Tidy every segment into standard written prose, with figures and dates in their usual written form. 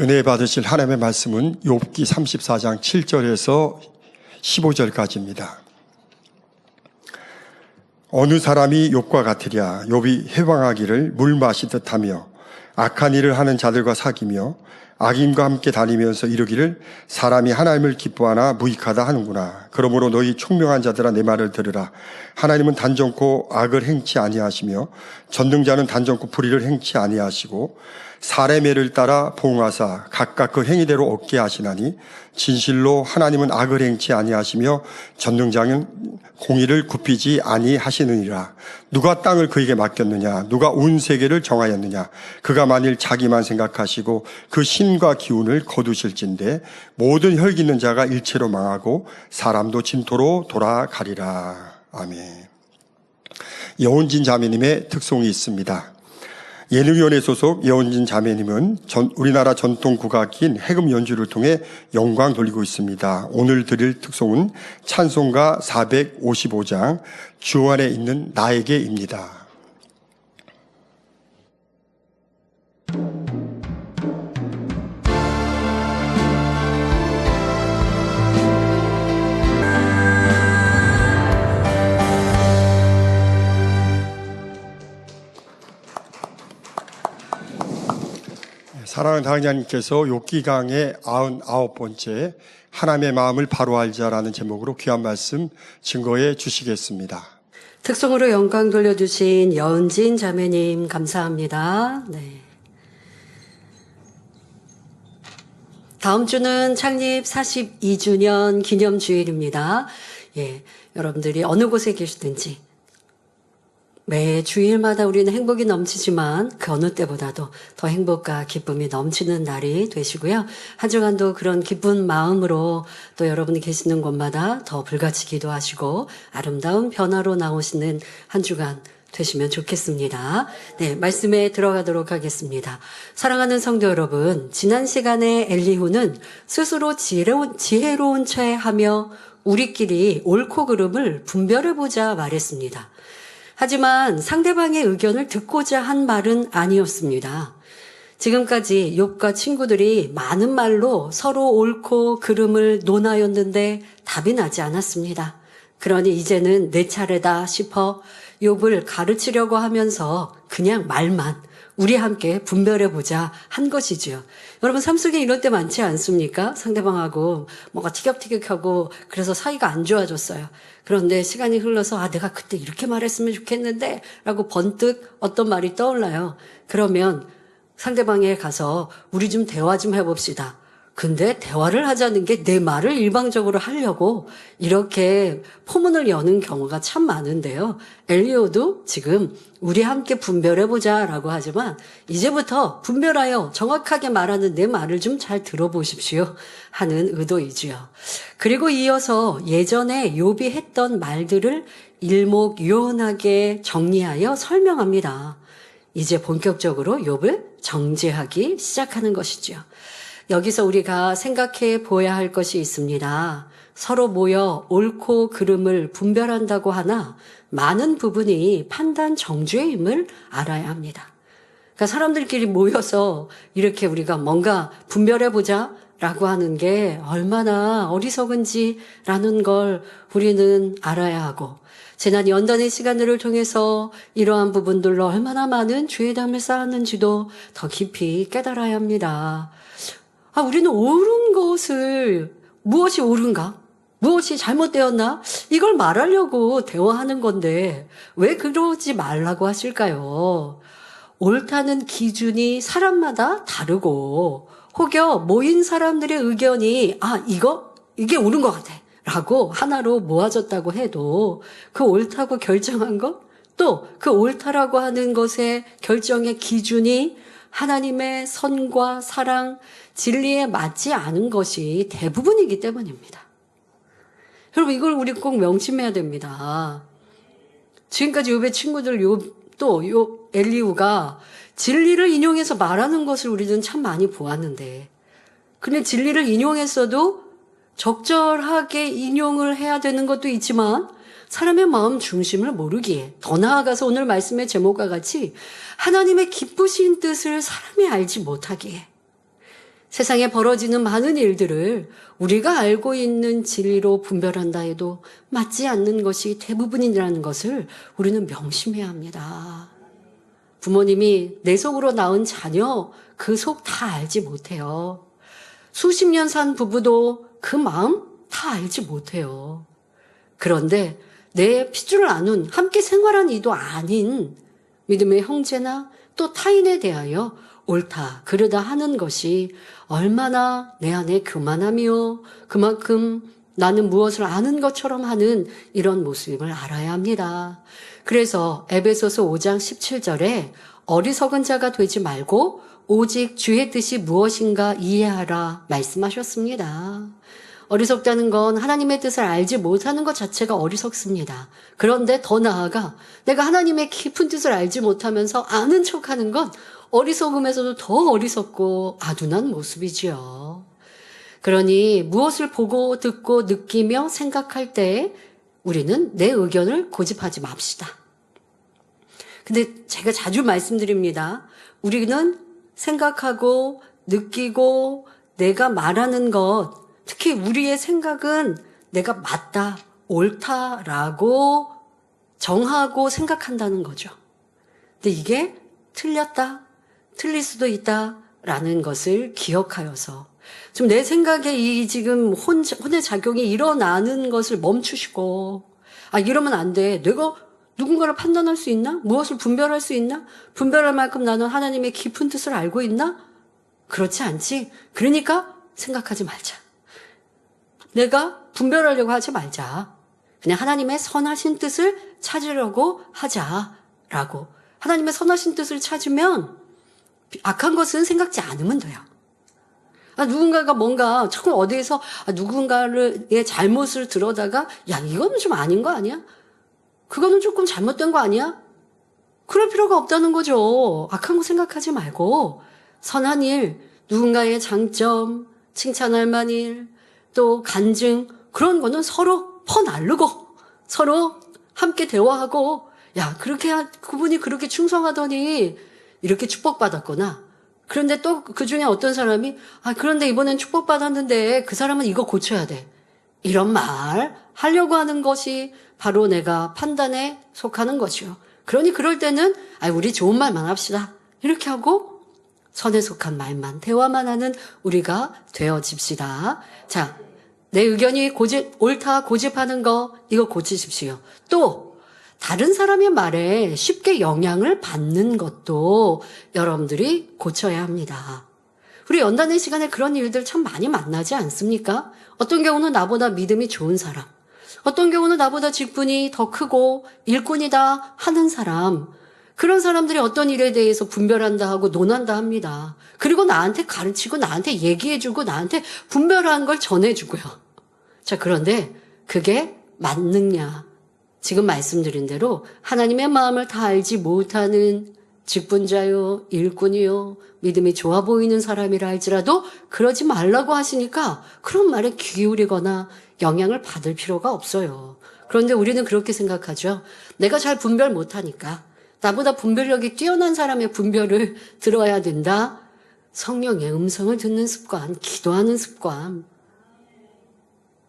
은혜 받으실 하나님의 말씀은 욥기 34장 7절에서 15절까지입니다. 어느 사람이 욥과 같으랴. 욥이 해방하기를 물 마시듯 하며 악한 일을 하는 자들과 사귀며 악인과 함께 다니면서 이르기를 사람이 하나님을 기뻐하나 무익하다 하는구나. 그러므로 너희 총명한 자들아 내 말을 들으라. 하나님은 단정코 악을 행치 아니하시며 전능자는 단정코 불의를 행치 아니하시고 사람의 애를 따라 보응하사 각각 그 행위대로 얻게 하시나니 진실로 하나님은 악을 행치 아니하시며 전능자는 공의를 굽히지 아니하시느니라. 누가 땅을 그에게 맡겼느냐? 누가 온 세계를 정하였느냐? 그가 만일 자기만 생각하시고 그 힘과 기운을 거두실진데 모든 혈기 있는 자가 일체로 망하고 사람도 진토로 돌아가리라. 아멘. 여운진 자매님의 특송이 있습니다. 예능위원회 소속 여운진 자매님은 우리나라 전통 국악기인 해금 연주를 통해 영광 돌리고 있습니다. 오늘 드릴 특송은 찬송가 455장 주 안에 있는 나에게입니다. 사랑하는 당장님께서 욥기 강의 99번째 하나님의 마음을 바로 알자라는 제목으로 귀한 말씀 증거해 주시겠습니다. 특송으로 영광 돌려주신 여은진 자매님 감사합니다. 네. 다음 주는 창립 42주년 기념주일입니다. 예, 여러분들이 어느 곳에 계시든지 매 주일마다 우리는 행복이 넘치지만 그 어느 때보다도 더 행복과 기쁨이 넘치는 날이 되시고요. 한 주간도 그런 기쁜 마음으로 또 여러분이 계시는 곳마다 더 불같이 기도하시고 아름다운 변화로 나오시는 한 주간 되시면 좋겠습니다. 네, 말씀에 들어가도록 하겠습니다. 사랑하는 성도 여러분, 지난 시간에 엘리후는 스스로 지혜로운 체하며 우리끼리 옳고 그름을 분별해보자 말했습니다. 하지만 상대방의 의견을 듣고자 한 말은 아니었습니다. 지금까지 욥과 친구들이 많은 말로 서로 옳고 그름을 논하였는데 답이 나지 않았습니다. 그러니 이제는 내 차례다 싶어 욥을 가르치려고 하면서 그냥 말만 우리 함께 분별해보자 한 것이지요. 여러분 삶 속에 이런 때 많지 않습니까? 상대방하고 뭔가 티격태격하고 그래서 사이가 안 좋아졌어요. 그런데 시간이 흘러서 내가 그때 이렇게 말했으면 좋겠는데 라고 번뜩 어떤 말이 떠올라요. 그러면 상대방에 가서 우리 좀 대화 좀 해봅시다. 근데 대화를 하자는 게 내 말을 일방적으로 하려고 이렇게 포문을 여는 경우가 참 많은데요. 엘리후도 지금 우리 함께 분별해보자 라고 하지만 이제부터 분별하여 정확하게 말하는 내 말을 좀 잘 들어보십시오 하는 의도이지요. 그리고 이어서 예전에 욥이 했던 말들을 일목요연하게 정리하여 설명합니다. 이제 본격적으로 욥을 정죄하기 시작하는 것이죠. 여기서 우리가 생각해 보아야 할 것이 있습니다. 서로 모여 옳고 그름을 분별한다고 하나 많은 부분이 판단 정죄임을 알아야 합니다. 그러니까 사람들끼리 모여서 이렇게 우리가 뭔가 분별해보자 라고 하는 게 얼마나 어리석은지라는 걸 우리는 알아야 하고 지난 연단의 시간들을 통해서 이러한 부분들로 얼마나 많은 죄담을 쌓았는지도 더 깊이 깨달아야 합니다. 우리는 옳은 것을 무엇이 옳은가? 무엇이 잘못되었나? 이걸 말하려고 대화하는 건데 왜 그러지 말라고 하실까요? 옳다는 기준이 사람마다 다르고 혹여 모인 사람들의 의견이 이게 옳은 것 같아 라고 하나로 모아졌다고 해도 그 옳다고 결정한 것 또 그 옳다라고 하는 것의 결정의 기준이 하나님의 선과 사랑, 진리에 맞지 않은 것이 대부분이기 때문입니다. 여러분 이걸 우리 꼭 명심해야 됩니다. 지금까지 욥의 친구들 엘리후가 진리를 인용해서 말하는 것을 우리는 참 많이 보았는데 근데 진리를 인용했어도 적절하게 인용을 해야 되는 것도 있지만 사람의 마음 중심을 모르기에 더 나아가서 오늘 말씀의 제목과 같이 하나님의 기쁘신 뜻을 사람이 알지 못하기에 세상에 벌어지는 많은 일들을 우리가 알고 있는 진리로 분별한다 해도 맞지 않는 것이 대부분이라는 것을 우리는 명심해야 합니다. 부모님이 내 속으로 낳은 자녀 그 속 다 알지 못해요. 수십 년 산 부부도 그 마음 다 알지 못해요. 그런데 내 핏줄을 나눈 함께 생활한 이도 아닌 믿음의 형제나 또 타인에 대하여 옳다 그르다 하는 것이 얼마나 내 안에 교만함이요 그만큼 나는 무엇을 아는 것처럼 하는 이런 모습임을 알아야 합니다. 그래서 에베소서 5장 17절에 어리석은 자가 되지 말고 오직 주의 뜻이 무엇인가 이해하라 말씀하셨습니다. 어리석다는 건 하나님의 뜻을 알지 못하는 것 자체가 어리석습니다. 그런데 더 나아가 내가 하나님의 깊은 뜻을 알지 못하면서 아는 척하는 건 어리석음에서도 더 어리석고 아둔한 모습이지요. 그러니 무엇을 보고 듣고 느끼며 생각할 때 우리는 내 의견을 고집하지 맙시다. 근데 제가 자주 말씀드립니다. 우리는 생각하고 느끼고 내가 말하는 것, 특히 우리의 생각은 내가 맞다, 옳다라고 정하고 생각한다는 거죠. 근데 이게 틀렸다, 틀릴 수도 있다라는 것을 기억하여서 좀 내 생각에 이 지금 혼의 작용이 일어나는 것을 멈추시고 이러면 안 돼. 내가 누군가를 판단할 수 있나? 무엇을 분별할 수 있나? 분별할 만큼 나는 하나님의 깊은 뜻을 알고 있나? 그렇지 않지. 그러니까 생각하지 말자. 내가 분별하려고 하지 말자. 그냥 하나님의 선하신 뜻을 찾으려고 하자라고. 하나님의 선하신 뜻을 찾으면 악한 것은 생각지 않으면 돼요. 누군가가 뭔가 조금 어디에서 누군가의 잘못을 들어다가 이거는 좀 아닌 거 아니야? 그거는 조금 잘못된 거 아니야? 그럴 필요가 없다는 거죠. 악한 거 생각하지 말고 선한 일, 누군가의 장점, 칭찬할 만한 일, 또 간증 그런 거는 서로 퍼나르고 서로 함께 대화하고 그분이 그렇게 충성하더니 이렇게 축복받았구나. 그런데 또 그 중에 어떤 사람이 그런데 이번엔 축복받았는데 그 사람은 이거 고쳐야 돼. 이런 말 하려고 하는 것이 바로 내가 판단에 속하는 것이요. 그러니 그럴 때는 우리 좋은 말만 합시다. 이렇게 하고 선에 속한 말만 대화만 하는 우리가 되어집시다. 자, 내 의견이 옳다 고집하는 거 이거 고치십시오. 또 다른 사람의 말에 쉽게 영향을 받는 것도 여러분들이 고쳐야 합니다. 우리 연단의 시간에 그런 일들 참 많이 만나지 않습니까? 어떤 경우는 나보다 믿음이 좋은 사람, 어떤 경우는 나보다 직분이 더 크고 일꾼이다 하는 사람, 그런 사람들이 어떤 일에 대해서 분별한다 하고 논한다 합니다. 그리고 나한테 가르치고 나한테 얘기해주고 나한테 분별한 걸 전해주고요. 자, 그런데 그게 맞느냐? 지금 말씀드린 대로 하나님의 마음을 다 알지 못하는 직분자요, 일꾼이요, 믿음이 좋아 보이는 사람이라 할지라도 그러지 말라고 하시니까 그런 말에 귀 기울이거나 영향을 받을 필요가 없어요. 그런데 우리는 그렇게 생각하죠. 내가 잘 분별 못하니까 나보다 분별력이 뛰어난 사람의 분별을 들어야 된다. 성령의 음성을 듣는 습관, 기도하는 습관.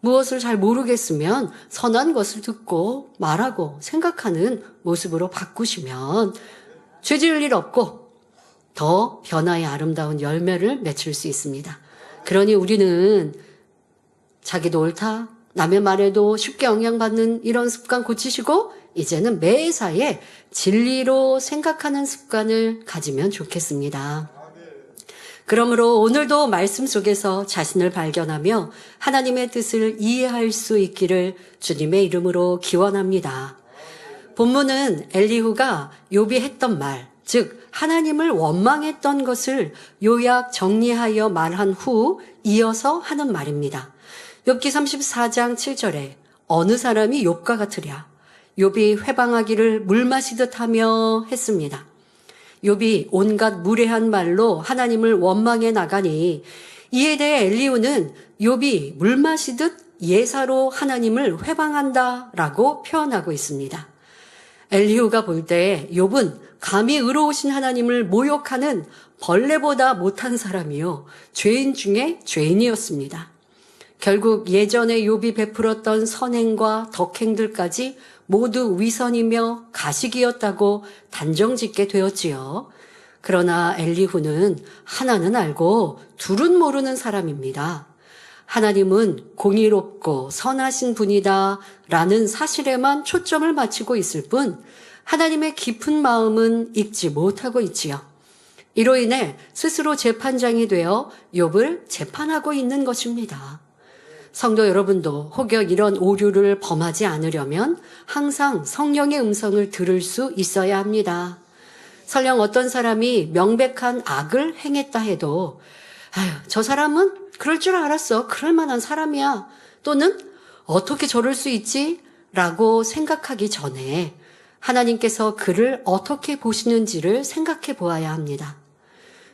무엇을 잘 모르겠으면 선한 것을 듣고 말하고 생각하는 모습으로 바꾸시면 죄 지을 일 없고 더 변화의 아름다운 열매를 맺을 수 있습니다. 그러니 우리는 자기도 옳다, 남의 말에도 쉽게 영향받는 이런 습관 고치시고 이제는 매사에 진리로 생각하는 습관을 가지면 좋겠습니다. 그러므로 오늘도 말씀 속에서 자신을 발견하며 하나님의 뜻을 이해할 수 있기를 주님의 이름으로 기원합니다. 본문은 엘리후가 욥이 했던 말, 즉 하나님을 원망했던 것을 요약 정리하여 말한 후 이어서 하는 말입니다. 욥기 34장 7절에 어느 사람이 욥과 같으랴. 욥이 회방하기를 물 마시듯 하며 했습니다. 욥이 온갖 무례한 말로 하나님을 원망해 나가니 이에 대해 엘리후는 욥이 물 마시듯 예사로 하나님을 회방한다라고 표현하고 있습니다. 엘리후가 볼 때 욥은 감히 의로우신 하나님을 모욕하는 벌레보다 못한 사람이요 죄인 중에 죄인이었습니다. 결국 예전에 욥이 베풀었던 선행과 덕행들까지 모두 위선이며 가식이었다고 단정짓게 되었지요. 그러나 엘리후는 하나는 알고 둘은 모르는 사람입니다. 하나님은 공의롭고 선하신 분이다 라는 사실에만 초점을 맞추고 있을 뿐 하나님의 깊은 마음은 읽지 못하고 있지요. 이로 인해 스스로 재판장이 되어 욥을 재판하고 있는 것입니다. 성도 여러분도 혹여 이런 오류를 범하지 않으려면 항상 성령의 음성을 들을 수 있어야 합니다. 설령 어떤 사람이 명백한 악을 행했다 해도 저 사람은 그럴 줄 알았어. 그럴 만한 사람이야. 또는 어떻게 저럴 수 있지? 라고 생각하기 전에 하나님께서 그를 어떻게 보시는지를 생각해 보아야 합니다.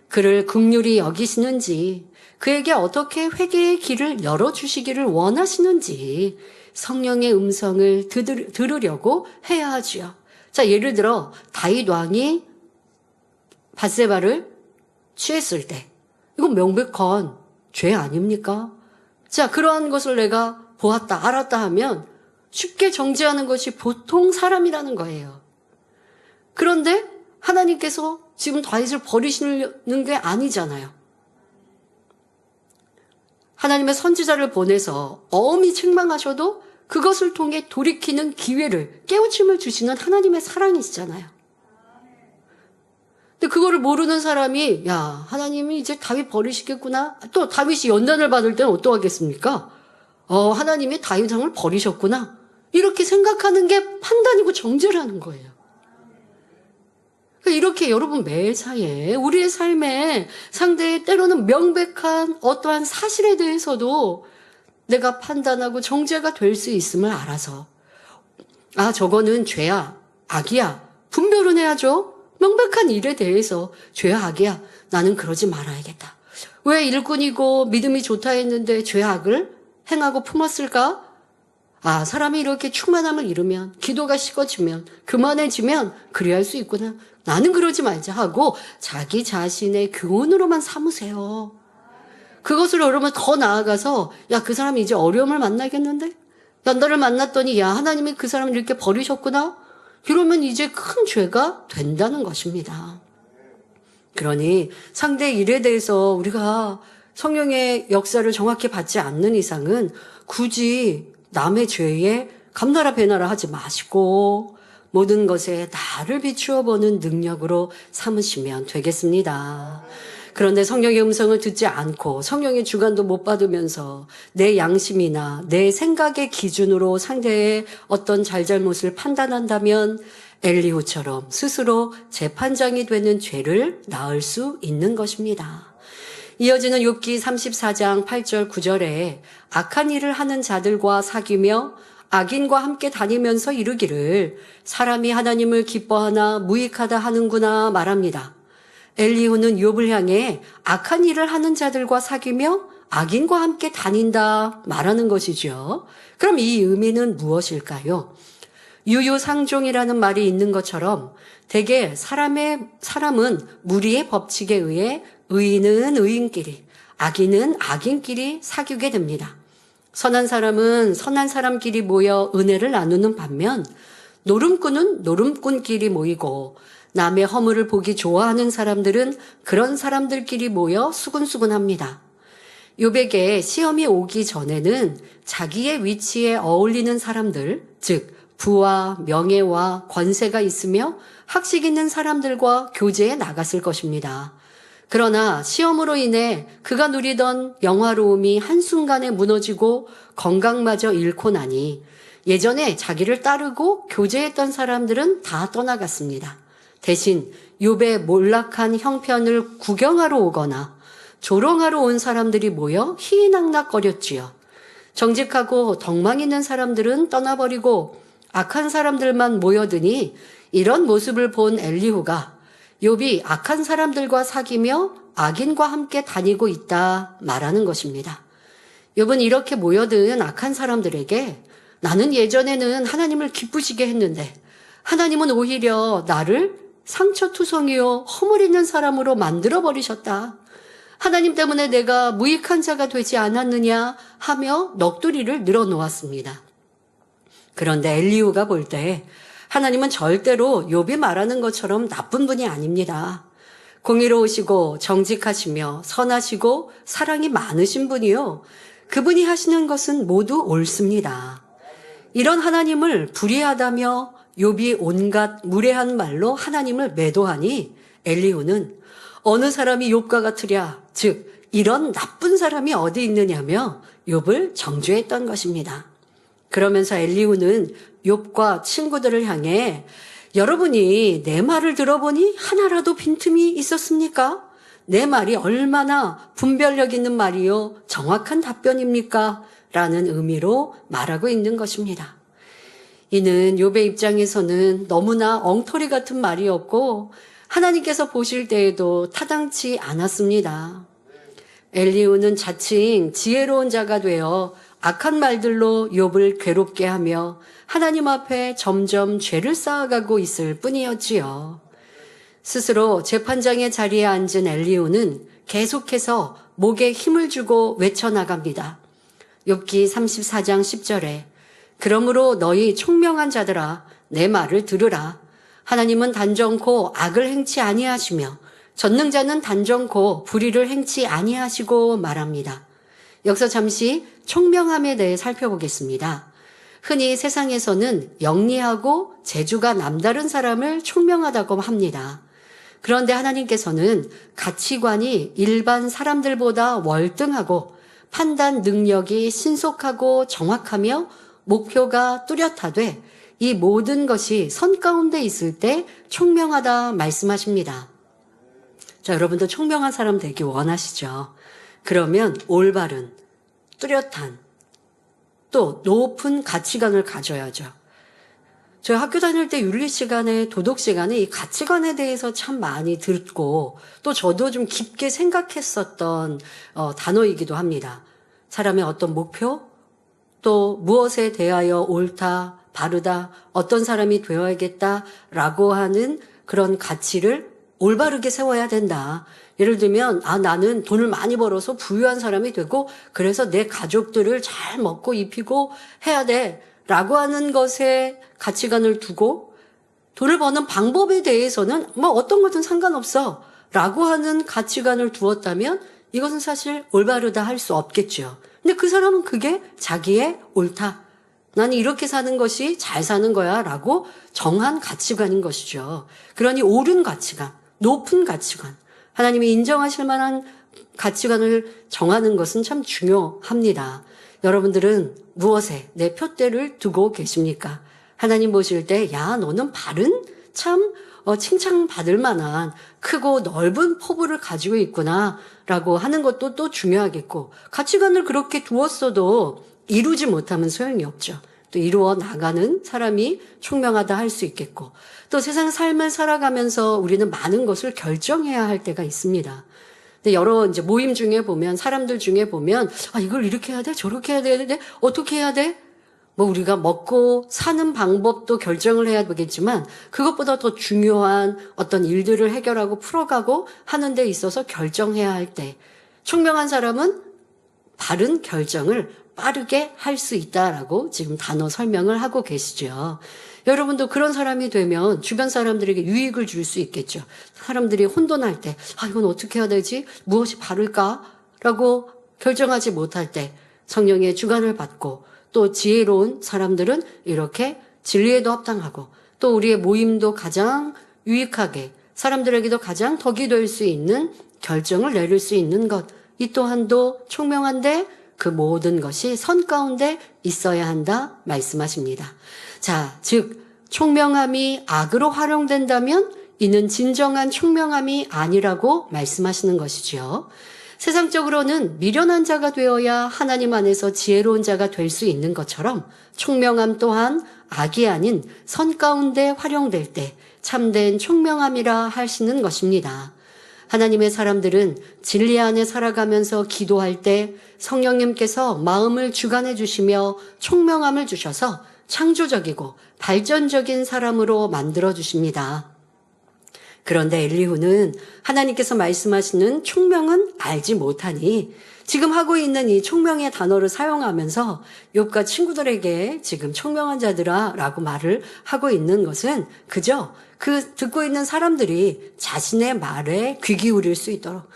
그를 긍휼히 여기시는지, 그에게 어떻게 회개의 길을 열어주시기를 원하시는지 성령의 음성을 들으려고 해야 하지요. 자, 예를 들어 다윗 왕이 밧세바를 취했을 때 이건 명백한 죄 아닙니까? 자, 그러한 것을 내가 보았다, 알았다 하면 쉽게 정죄하는 것이 보통 사람이라는 거예요. 그런데 하나님께서 지금 다윗을 버리시는 게 아니잖아요. 하나님의 선지자를 보내서 엄히 책망하셔도 그것을 통해 돌이키는 기회를, 깨우침을 주시는 하나님의 사랑이시잖아요. 근데 그거를 모르는 사람이 하나님이 이제 다윗 버리시겠구나. 또 다윗이 연단을 받을 때는 어떠하겠습니까? 하나님이 다윗 왕을 버리셨구나. 이렇게 생각하는 게 판단이고 정죄라는 거예요. 이렇게 여러분 매사에 우리의 삶에 상대의 때로는 명백한 어떠한 사실에 대해서도 내가 판단하고 정죄가 될 수 있음을 알아서 저거는 죄야, 악이야. 분별은 해야죠. 명백한 일에 대해서 죄야, 악이야. 나는 그러지 말아야겠다. 왜 일꾼이고 믿음이 좋다 했는데 죄, 악을 행하고 품었을까? 사람이 이렇게 충만함을 잃으면, 기도가 식어지면, 교만해지면 그래야 할 수 있구나. 나는 그러지 말자 하고 자기 자신의 교훈으로만 삼으세요. 그것을 여러분 더 나아가서 그 사람이 이제 어려움을 만나겠는데? 너를 만났더니 하나님이 그 사람을 이렇게 버리셨구나? 이러면 이제 큰 죄가 된다는 것입니다. 그러니 상대의 일에 대해서 우리가 성령의 역사를 정확히 받지 않는 이상은 굳이 남의 죄에 감나라 배나라 하지 마시고 모든 것에 나를 비추어 보는 능력으로 삼으시면 되겠습니다. 그런데 성령의 음성을 듣지 않고 성령의 주관도 못 받으면서 내 양심이나 내 생각의 기준으로 상대의 어떤 잘잘못을 판단한다면 엘리후처럼 스스로 재판장이 되는 죄를 낳을 수 있는 것입니다. 이어지는 욥기 34장 8절 9절에 악한 일을 하는 자들과 사귀며 악인과 함께 다니면서 이르기를 사람이 하나님을 기뻐하나 무익하다 하는구나 말합니다. 엘리후는 욥을 향해 악한 일을 하는 자들과 사귀며 악인과 함께 다닌다 말하는 것이죠. 그럼 이 의미는 무엇일까요? 유유상종이라는 말이 있는 것처럼 대개 사람은 무리의 법칙에 의해 의인은 의인끼리, 악인은 악인끼리 사귀게 됩니다. 선한 사람은 선한 사람끼리 모여 은혜를 나누는 반면 노름꾼은 노름꾼끼리 모이고 남의 허물을 보기 좋아하는 사람들은 그런 사람들끼리 모여 수군수군합니다. 욥에게 시험이 오기 전에는 자기의 위치에 어울리는 사람들, 즉 부와 명예와 권세가 있으며 학식 있는 사람들과 교제에 나갔을 것입니다. 그러나 시험으로 인해 그가 누리던 영화로움이 한순간에 무너지고 건강마저 잃고 나니 예전에 자기를 따르고 교제했던 사람들은 다 떠나갔습니다. 대신 욥의 몰락한 형편을 구경하러 오거나 조롱하러 온 사람들이 모여 희희낙낙거렸지요. 정직하고 덕망 있는 사람들은 떠나버리고 악한 사람들만 모여드니 이런 모습을 본 엘리후가 욥이 악한 사람들과 사귀며 악인과 함께 다니고 있다 말하는 것입니다. 욥은 이렇게 모여든 악한 사람들에게 나는 예전에는 하나님을 기쁘시게 했는데 하나님은 오히려 나를 상처투성이요 허물있는 사람으로 만들어버리셨다. 하나님 때문에 내가 무익한 자가 되지 않았느냐 하며 넋두리를 늘어놓았습니다. 그런데 엘리후가 볼 때 하나님은 절대로 욥이 말하는 것처럼 나쁜 분이 아닙니다. 공의로우시고 정직하시며 선하시고 사랑이 많으신 분이요. 그분이 하시는 것은 모두 옳습니다. 이런 하나님을 불의하다며 욥이 온갖 무례한 말로 하나님을 매도하니 엘리후는 어느 사람이 욥과 같으랴, 즉 이런 나쁜 사람이 어디 있느냐며 욥을 정죄했던 것입니다. 그러면서 엘리후는 욥과 친구들을 향해 여러분이 내 말을 들어보니 하나라도 빈틈이 있었습니까? 내 말이 얼마나 분별력 있는 말이요 정확한 답변입니까? 라는 의미로 말하고 있는 것입니다. 이는 욥의 입장에서는 너무나 엉터리 같은 말이었고 하나님께서 보실 때에도 타당치 않았습니다. 엘리후는 자칭 지혜로운 자가 되어 악한 말들로 욥을 괴롭게 하며 하나님 앞에 점점 죄를 쌓아가고 있을 뿐이었지요. 스스로 재판장의 자리에 앉은 엘리후는 계속해서 목에 힘을 주고 외쳐나갑니다. 욥기 34장 10절에 그러므로 너희 총명한 자들아 내 말을 들으라. 하나님은 단정코 악을 행치 아니하시며 전능자는 단정코 불의를 행치 아니하시고 말합니다. 여기서 잠시 총명함에 대해 살펴보겠습니다. 흔히 세상에서는 영리하고 재주가 남다른 사람을 총명하다고 합니다. 그런데 하나님께서는 가치관이 일반 사람들보다 월등하고 판단 능력이 신속하고 정확하며 목표가 뚜렷하되 이 모든 것이 선 가운데 있을 때 총명하다 말씀하십니다. 자, 여러분도 총명한 사람 되기 원하시죠? 그러면 올바른, 뚜렷한, 또 높은 가치관을 가져야죠. 저희 학교 다닐 때 윤리 시간에, 도덕 시간에 이 가치관에 대해서 참 많이 듣고 또 저도 좀 깊게 생각했었던 단어이기도 합니다. 사람의 어떤 목표, 또 무엇에 대하여 옳다, 바르다, 어떤 사람이 되어야겠다라고 하는 그런 가치를 올바르게 세워야 된다. 예를 들면 나는 돈을 많이 벌어서 부유한 사람이 되고 그래서 내 가족들을 잘 먹고 입히고 해야 돼 라고 하는 것에 가치관을 두고 돈을 버는 방법에 대해서는 뭐 어떤 것은 상관없어 라고 하는 가치관을 두었다면 이것은 사실 올바르다 할 수 없겠죠. 근데 그 사람은 그게 자기의 옳다. 나는 이렇게 사는 것이 잘 사는 거야 라고 정한 가치관인 것이죠. 그러니 옳은 가치관, 높은 가치관, 하나님이 인정하실 만한 가치관을 정하는 것은 참 중요합니다. 여러분들은 무엇에 내 표대를 두고 계십니까? 하나님 보실 때, 야, 너는 바른 참 칭찬받을 만한 크고 넓은 포부를 가지고 있구나 라고 하는 것도 또 중요하겠고, 가치관을 그렇게 두었어도 이루지 못하면 소용이 없죠. 또 이루어 나가는 사람이 총명하다 할 수 있겠고, 또 세상 삶을 살아가면서 우리는 많은 것을 결정해야 할 때가 있습니다. 근데 여러 이제 모임 중에 보면, 사람들 중에 보면, 이걸 이렇게 해야 돼? 저렇게 해야 돼? 어떻게 해야 돼? 뭐 우리가 먹고 사는 방법도 결정을 해야 되겠지만, 그것보다 더 중요한 어떤 일들을 해결하고 풀어가고 하는 데 있어서 결정해야 할 때, 총명한 사람은 바른 결정을 빠르게 할 수 있다라고 지금 단어 설명을 하고 계시죠. 여러분도 그런 사람이 되면 주변 사람들에게 유익을 줄 수 있겠죠. 사람들이 혼돈할 때, 이건 어떻게 해야 되지? 무엇이 바를까? 라고 결정하지 못할 때 성령의 주관을 받고, 또 지혜로운 사람들은 이렇게 진리에도 합당하고, 또 우리의 모임도 가장 유익하게 사람들에게도 가장 덕이 될 수 있는 결정을 내릴 수 있는 것, 이 또한도 총명한데 그 모든 것이 선 가운데 있어야 한다 말씀하십니다. 자, 즉 총명함이 악으로 활용된다면 이는 진정한 총명함이 아니라고 말씀하시는 것이지요. 세상적으로는 미련한 자가 되어야 하나님 안에서 지혜로운 자가 될 수 있는 것처럼 총명함 또한 악이 아닌 선 가운데 활용될 때 참된 총명함이라 하시는 것입니다. 하나님의 사람들은 진리 안에 살아가면서 기도할 때 성령님께서 마음을 주관해 주시며 총명함을 주셔서 창조적이고 발전적인 사람으로 만들어 주십니다. 그런데 엘리후는 하나님께서 말씀하시는 총명은 알지 못하니 지금 하고 있는 이 총명의 단어를 사용하면서 욥과 친구들에게 지금 총명한 자들아 라고 말을 하고 있는 것은 그저 그 듣고 있는 사람들이 자신의 말에 귀 기울일 수 있도록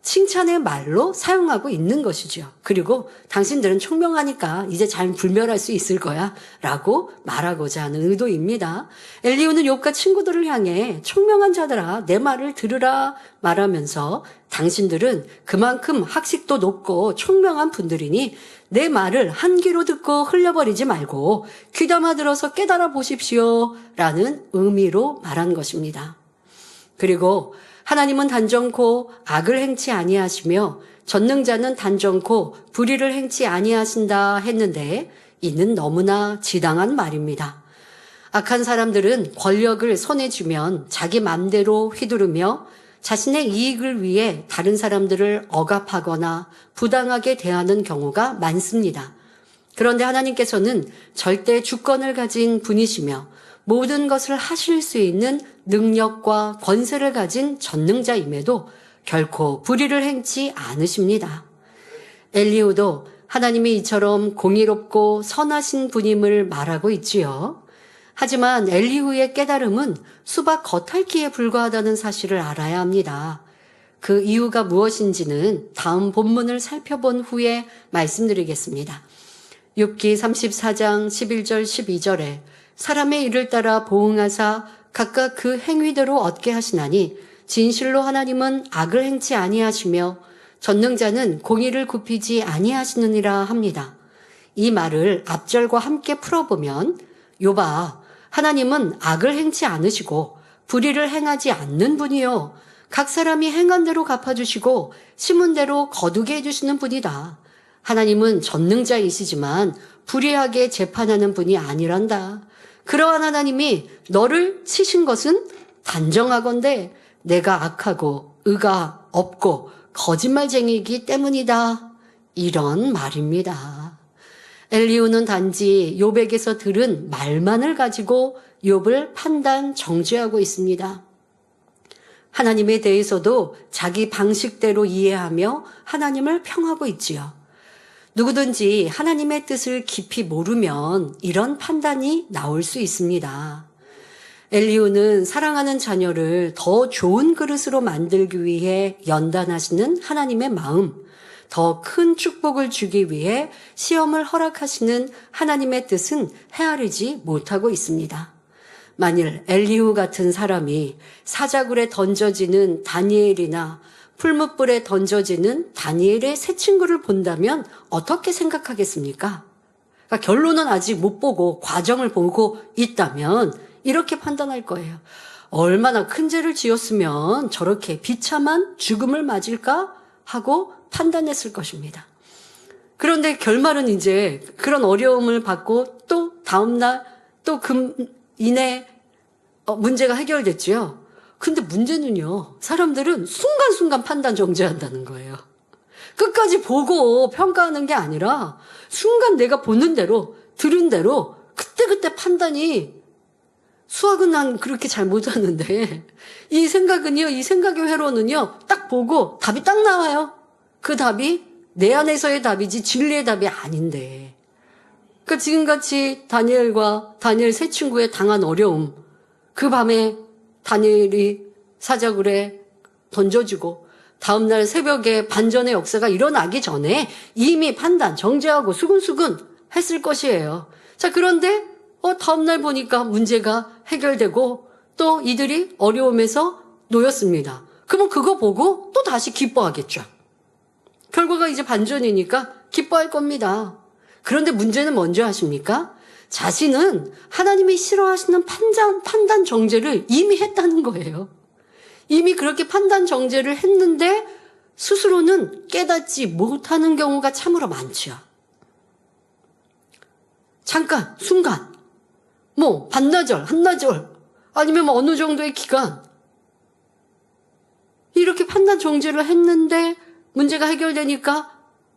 칭찬의 말로 사용하고 있는 것이죠. 그리고 당신들은 총명하니까 이제 잘 불멸할 수 있을 거야 라고 말하고자 하는 의도입니다. 엘리후는 욥과 친구들을 향해 총명한 자들아 내 말을 들으라 말하면서 당신들은 그만큼 학식도 높고 총명한 분들이니 내 말을 한 귀로 듣고 흘려버리지 말고 귀담아 들어서 깨달아 보십시오 라는 의미로 말한 것입니다. 그리고 하나님은 단정코 악을 행치 아니하시며 전능자는 단정코 불의를 행치 아니하신다 했는데 이는 너무나 지당한 말입니다. 악한 사람들은 권력을 손에 쥐면 자기 맘대로 휘두르며 자신의 이익을 위해 다른 사람들을 억압하거나 부당하게 대하는 경우가 많습니다. 그런데 하나님께서는 절대 주권을 가진 분이시며 모든 것을 하실 수 있는 능력과 권세를 가진 전능자임에도 결코 불의를 행치 않으십니다. 엘리후도 하나님이 이처럼 공의롭고 선하신 분임을 말하고 있지요. 하지만 엘리후의 깨달음은 수박 겉핥기에 불과하다는 사실을 알아야 합니다. 그 이유가 무엇인지는 다음 본문을 살펴본 후에 말씀드리겠습니다. 욥기 34장 11절 12절에 사람의 일을 따라 보응하사 각각 그 행위대로 얻게 하시나니 진실로 하나님은 악을 행치 아니하시며 전능자는 공의를 굽히지 아니하시느니라 합니다. 이 말을 앞절과 함께 풀어보면 욥아 하나님은 악을 행치 않으시고 불의를 행하지 않는 분이요 각 사람이 행한 대로 갚아주시고 심은 대로 거두게 해주시는 분이다. 하나님은 전능자이시지만 불의하게 재판하는 분이 아니란다. 그러한 하나님이 너를 치신 것은 단정하건대 내가 악하고 의가 없고 거짓말쟁이이기 때문이다. 이런 말입니다. 엘리후는 단지 욥에게서 들은 말만을 가지고 욥을 판단 정죄하고 있습니다. 하나님에 대해서도 자기 방식대로 이해하며 하나님을 평하고 있지요. 누구든지 하나님의 뜻을 깊이 모르면 이런 판단이 나올 수 있습니다. 엘리후는 사랑하는 자녀를 더 좋은 그릇으로 만들기 위해 연단하시는 하나님의 마음, 더 큰 축복을 주기 위해 시험을 허락하시는 하나님의 뜻은 헤아리지 못하고 있습니다. 만일 엘리후 같은 사람이 사자굴에 던져지는 다니엘이나 풀무불에 던져지는 다니엘의 새 친구를 본다면 어떻게 생각하겠습니까? 그러니까 결론은 아직 못 보고 과정을 보고 있다면 이렇게 판단할 거예요. 얼마나 큰 죄를 지었으면 저렇게 비참한 죽음을 맞을까 하고 판단했을 것입니다. 그런데 결말은 이제 그런 어려움을 받고 또 다음날 또 이내 문제가 해결됐지요. 근데 문제는요, 사람들은 순간순간 판단 정죄한다는 거예요. 끝까지 보고 평가하는 게 아니라 순간 내가 보는 대로, 들은 대로 그때그때 판단이 수학은 난 그렇게 잘 못하는데 이 생각은요, 이 생각의 회로는요, 딱 보고 답이 딱 나와요. 그 답이 내 안에서의 답이지 진리의 답이 아닌데. 그러니까 지금같이 다니엘 세 친구의 당한 어려움, 그 밤에 다니엘이 사자굴에 던져지고 다음날 새벽에 반전의 역사가 일어나기 전에 이미 판단, 정죄하고 수근수근 했을 것이에요. 자, 그런데 다음날 보니까 문제가 해결되고 또 이들이 어려움에서 놓였습니다. 그러면 그거 보고 또 다시 기뻐하겠죠. 결과가 이제 반전이니까 기뻐할 겁니다. 그런데 문제는 뭔지 아십니까? 자신은 하나님이 싫어하시는 판단 정죄를 이미 했다는 거예요. 이미 그렇게 판단 정죄를 했는데 스스로는 깨닫지 못하는 경우가 참으로 많죠. 잠깐, 순간, 반나절, 한나절, 아니면 어느 정도의 기간, 이렇게 판단 정죄를 했는데 문제가 해결되니까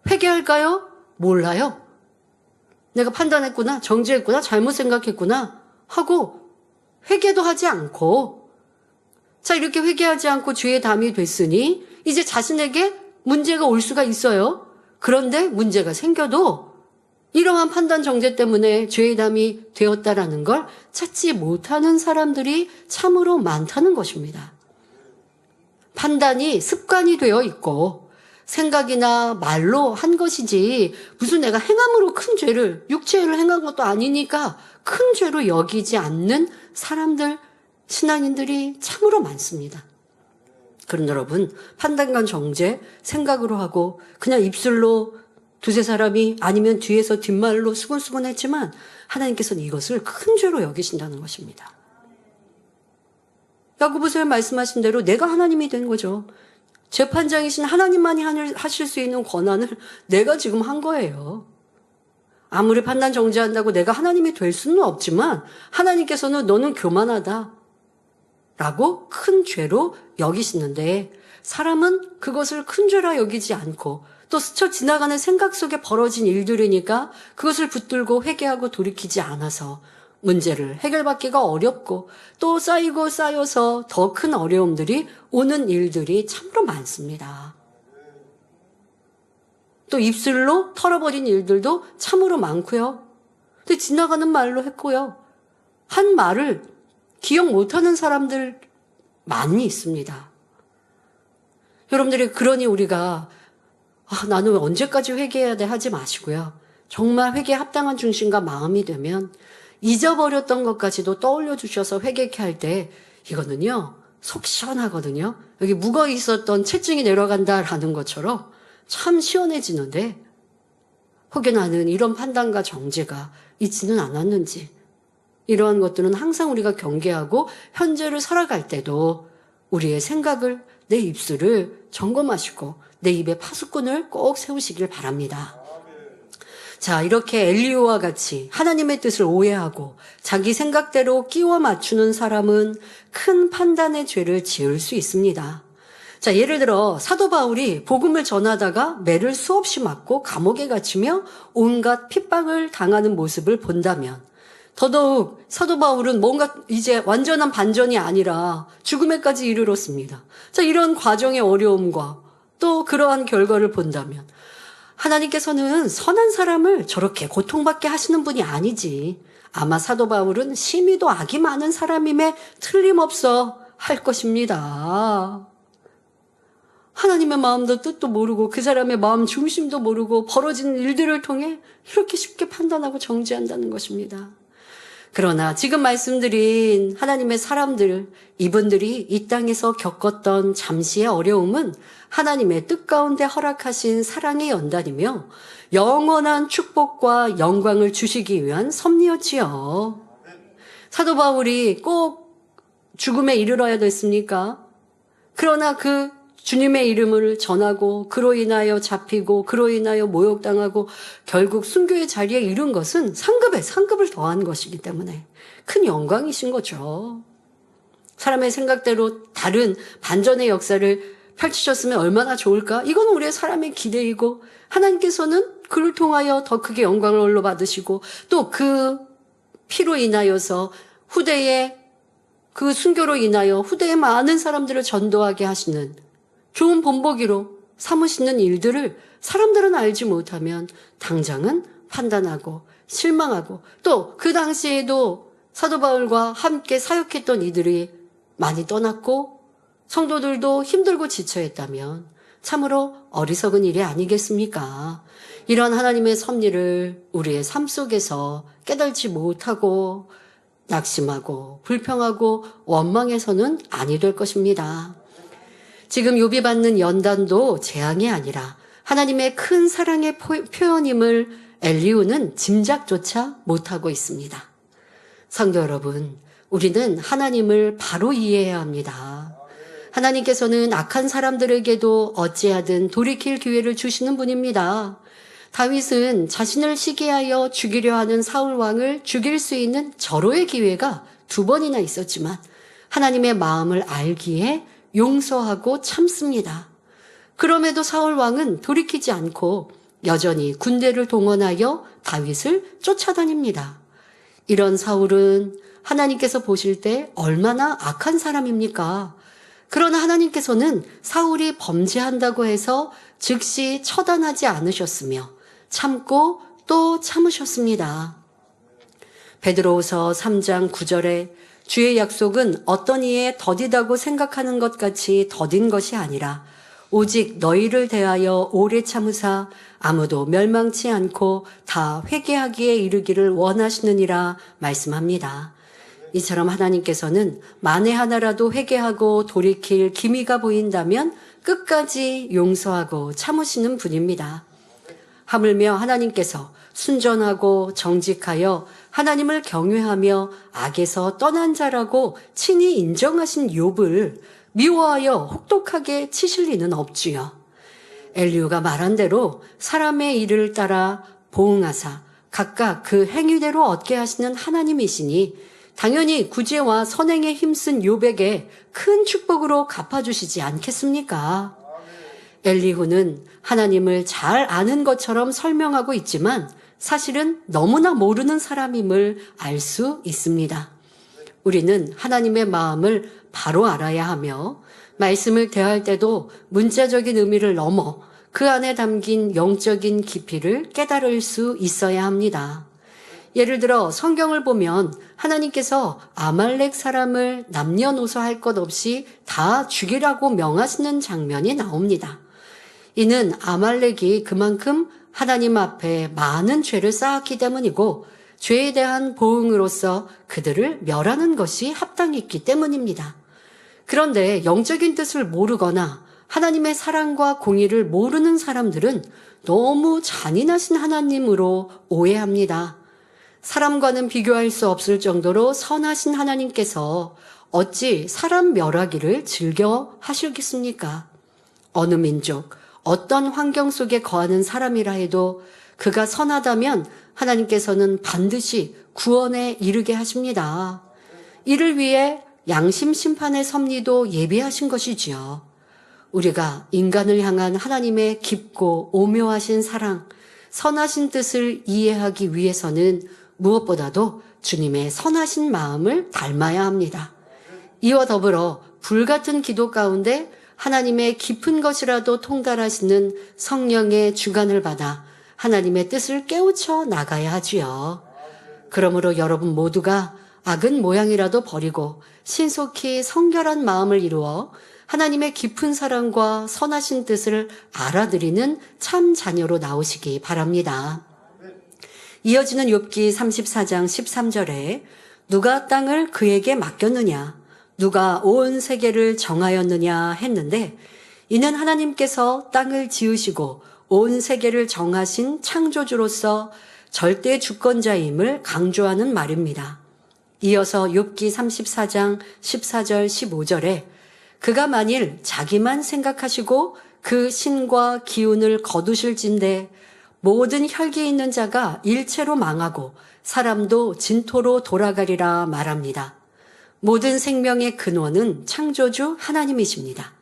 회개할까요? 몰라요. 내가 판단했구나, 정죄했구나, 잘못 생각했구나 하고 회개도 하지 않고, 자, 이렇게 회개하지 않고 죄의 담이 됐으니 이제 자신에게 문제가 올 수가 있어요. 그런데 문제가 생겨도 이러한 판단 정죄 때문에 죄의 담이 되었다라는 걸 찾지 못하는 사람들이 참으로 많다는 것입니다. 판단이 습관이 되어 있고 생각이나 말로 한 것이지 무슨 내가 행함으로 큰 죄를, 육체를 행한 것도 아니니까 큰 죄로 여기지 않는 사람들, 신앙인들이 참으로 많습니다. 그런 여러분, 판단과 정죄 생각으로 하고 그냥 입술로 두세 사람이 아니면 뒤에서 뒷말로 수근수근 했지만 하나님께서는 이것을 큰 죄로 여기신다는 것입니다. 야고보서에 말씀하신 대로 내가 하나님이 된 거죠. 재판장이신 하나님만이 하실 수 있는 권한을 내가 지금 한 거예요. 아무리 판단 정죄한다고 내가 하나님이 될 수는 없지만 하나님께서는 너는 교만하다 라고 큰 죄로 여기시는데 사람은 그것을 큰 죄라 여기지 않고 또 스쳐 지나가는 생각 속에 벌어진 일들이니까 그것을 붙들고 회개하고 돌이키지 않아서 문제를 해결받기가 어렵고 또 쌓이고 쌓여서 더 큰 어려움들이 오는 일들이 참으로 많습니다. 또 입술로 털어버린 일들도 참으로 많고요. 근데 지나가는 말로 했고요. 한 말을 기억 못하는 사람들 많이 있습니다. 여러분들이 그러니 우리가 나는 언제까지 회개해야 돼 하지 마시고요. 정말 회개에 합당한 중심과 마음이 되면 잊어버렸던 것까지도 떠올려 주셔서 회개케 할 때 이거는요 속 시원하거든요. 여기 묵어 있었던 체증이 내려간다라는 것처럼 참 시원해지는데 혹여 나는 이런 판단과 정죄가 있지는 않았는지 이러한 것들은 항상 우리가 경계하고 현재를 살아갈 때도 우리의 생각을 내 입술을 점검하시고 내 입에 파수꾼을 꼭 세우시길 바랍니다. 자, 이렇게 엘리야와 같이 하나님의 뜻을 오해하고 자기 생각대로 끼워 맞추는 사람은 큰 판단의 죄를 지을 수 있습니다. 자, 예를 들어 사도 바울이 복음을 전하다가 매를 수없이 맞고 감옥에 갇히며 온갖 핍박을 당하는 모습을 본다면 더더욱 사도 바울은 뭔가 이제 완전한 반전이 아니라 죽음에까지 이르렀습니다. 자, 이런 과정의 어려움과 또 그러한 결과를 본다면 하나님께서는 선한 사람을 저렇게 고통받게 하시는 분이 아니지. 아마 사도 바울은 심히도 악이 많은 사람임에 틀림없어 할 것입니다. 하나님의 마음도 뜻도 모르고 그 사람의 마음 중심도 모르고 벌어진 일들을 통해 이렇게 쉽게 판단하고 정죄한다는 것입니다. 그러나 지금 말씀드린 하나님의 사람들, 이분들이 이 땅에서 겪었던 잠시의 어려움은 하나님의 뜻 가운데 허락하신 사랑의 연단이며 영원한 축복과 영광을 주시기 위한 섭리였지요. 사도 바울이 꼭 죽음에 이르러야 됐습니까? 그러나 그 주님의 이름을 전하고 그로 인하여 잡히고 그로 인하여 모욕당하고 결국 순교의 자리에 이른 것은 상급을 더한 것이기 때문에 큰 영광이신 거죠. 사람의 생각대로 다른 반전의 역사를 펼치셨으면 얼마나 좋을까? 이건 우리의 사람의 기대이고 하나님께서는 그를 통하여 더 크게 영광을 올려 받으시고 또 그 피로 인하여서 후대에 그 순교로 인하여 후대에 많은 사람들을 전도하게 하시는 좋은 본보기로 삼으시는 일들을 사람들은 알지 못하면 당장은 판단하고 실망하고 또 그 당시에도 사도 바울과 함께 사역했던 이들이 많이 떠났고 성도들도 힘들고 지쳐있다면 참으로 어리석은 일이 아니겠습니까? 이런 하나님의 섭리를 우리의 삶 속에서 깨달지 못하고 낙심하고 불평하고 원망해서는 아니 될 것입니다. 지금 욥이 받는 연단도 재앙이 아니라 하나님의 큰 사랑의 표현임을 엘리후는 짐작조차 못하고 있습니다. 성도 여러분, 우리는 하나님을 바로 이해해야 합니다. 하나님께서는 악한 사람들에게도 어찌하든 돌이킬 기회를 주시는 분입니다. 다윗은 자신을 시기하여 죽이려 하는 사울 왕을 죽일 수 있는 절호의 기회가 2번이나 있었지만 하나님의 마음을 알기에 용서하고 참습니다. 그럼에도 사울 왕은 돌이키지 않고 여전히 군대를 동원하여 다윗을 쫓아다닙니다. 이런 사울은 하나님께서 보실 때 얼마나 악한 사람입니까? 그러나 하나님께서는 사울이 범죄한다고 해서 즉시 처단하지 않으셨으며 참고 또 참으셨습니다. 베드로후서 3장 9절에 주의 약속은 어떤 이에 더디다고 생각하는 것 같이 더딘 것이 아니라 오직 너희를 대하여 오래 참으사 아무도 멸망치 않고 다 회개하기에 이르기를 원하시느니라 말씀합니다. 이처럼 하나님께서는 만에 하나라도 회개하고 돌이킬 기미가 보인다면 끝까지 용서하고 참으시는 분입니다. 하물며 하나님께서 순전하고 정직하여 하나님을 경외하며 악에서 떠난 자라고 친히 인정하신 욥을 미워하여 혹독하게 치실 리는 없지요. 엘리후가 말한 대로 사람의 일을 따라 보응하사 각각 그 행위대로 얻게 하시는 하나님이시니 당연히 구제와 선행에 힘쓴 욥에게 큰 축복으로 갚아주시지 않겠습니까? 엘리후는 하나님을 잘 아는 것처럼 설명하고 있지만 사실은 너무나 모르는 사람임을 알 수 있습니다. 우리는 하나님의 마음을 바로 알아야 하며 말씀을 대할 때도 문자적인 의미를 넘어 그 안에 담긴 영적인 깊이를 깨달을 수 있어야 합니다. 예를 들어 성경을 보면 하나님께서 아말렉 사람을 남녀노소 할 것 없이 다 죽이라고 명하시는 장면이 나옵니다. 이는 아말렉이 그만큼 하나님 앞에 많은 죄를 쌓았기 때문이고 죄에 대한 보응으로서 그들을 멸하는 것이 합당했기 때문입니다. 그런데 영적인 뜻을 모르거나 하나님의 사랑과 공의를 모르는 사람들은 너무 잔인하신 하나님으로 오해합니다. 사람과는 비교할 수 없을 정도로 선하신 하나님께서 어찌 사람 멸하기를 즐겨 하시겠습니까? 어느 민족, 어떤 환경 속에 거하는 사람이라 해도 그가 선하다면 하나님께서는 반드시 구원에 이르게 하십니다. 이를 위해 양심 심판의 섭리도 예비하신 것이지요. 우리가 인간을 향한 하나님의 깊고 오묘하신 사랑, 선하신 뜻을 이해하기 위해서는 무엇보다도 주님의 선하신 마음을 닮아야 합니다. 이와 더불어 불같은 기도 가운데 하나님의 깊은 것이라도 통달하시는 성령의 주관을 받아 하나님의 뜻을 깨우쳐 나가야 하지요. 그러므로 여러분 모두가 악은 모양이라도 버리고 신속히 성결한 마음을 이루어 하나님의 깊은 사랑과 선하신 뜻을 알아들이는 참 자녀로 나오시기 바랍니다. 이어지는 욥기 34장 13절에 누가 땅을 그에게 맡겼느냐? 누가 온 세계를 정하였느냐 했는데 이는 하나님께서 땅을 지으시고 온 세계를 정하신 창조주로서 절대 주권자임을 강조하는 말입니다. 이어서 욥기 34장 14절 15절에 그가 만일 자기만 생각하시고 그 신과 기운을 거두실진대 모든 혈기 있는 자가 일체로 망하고 사람도 진토로 돌아가리라 말합니다. 모든 생명의 근원은 창조주 하나님이십니다.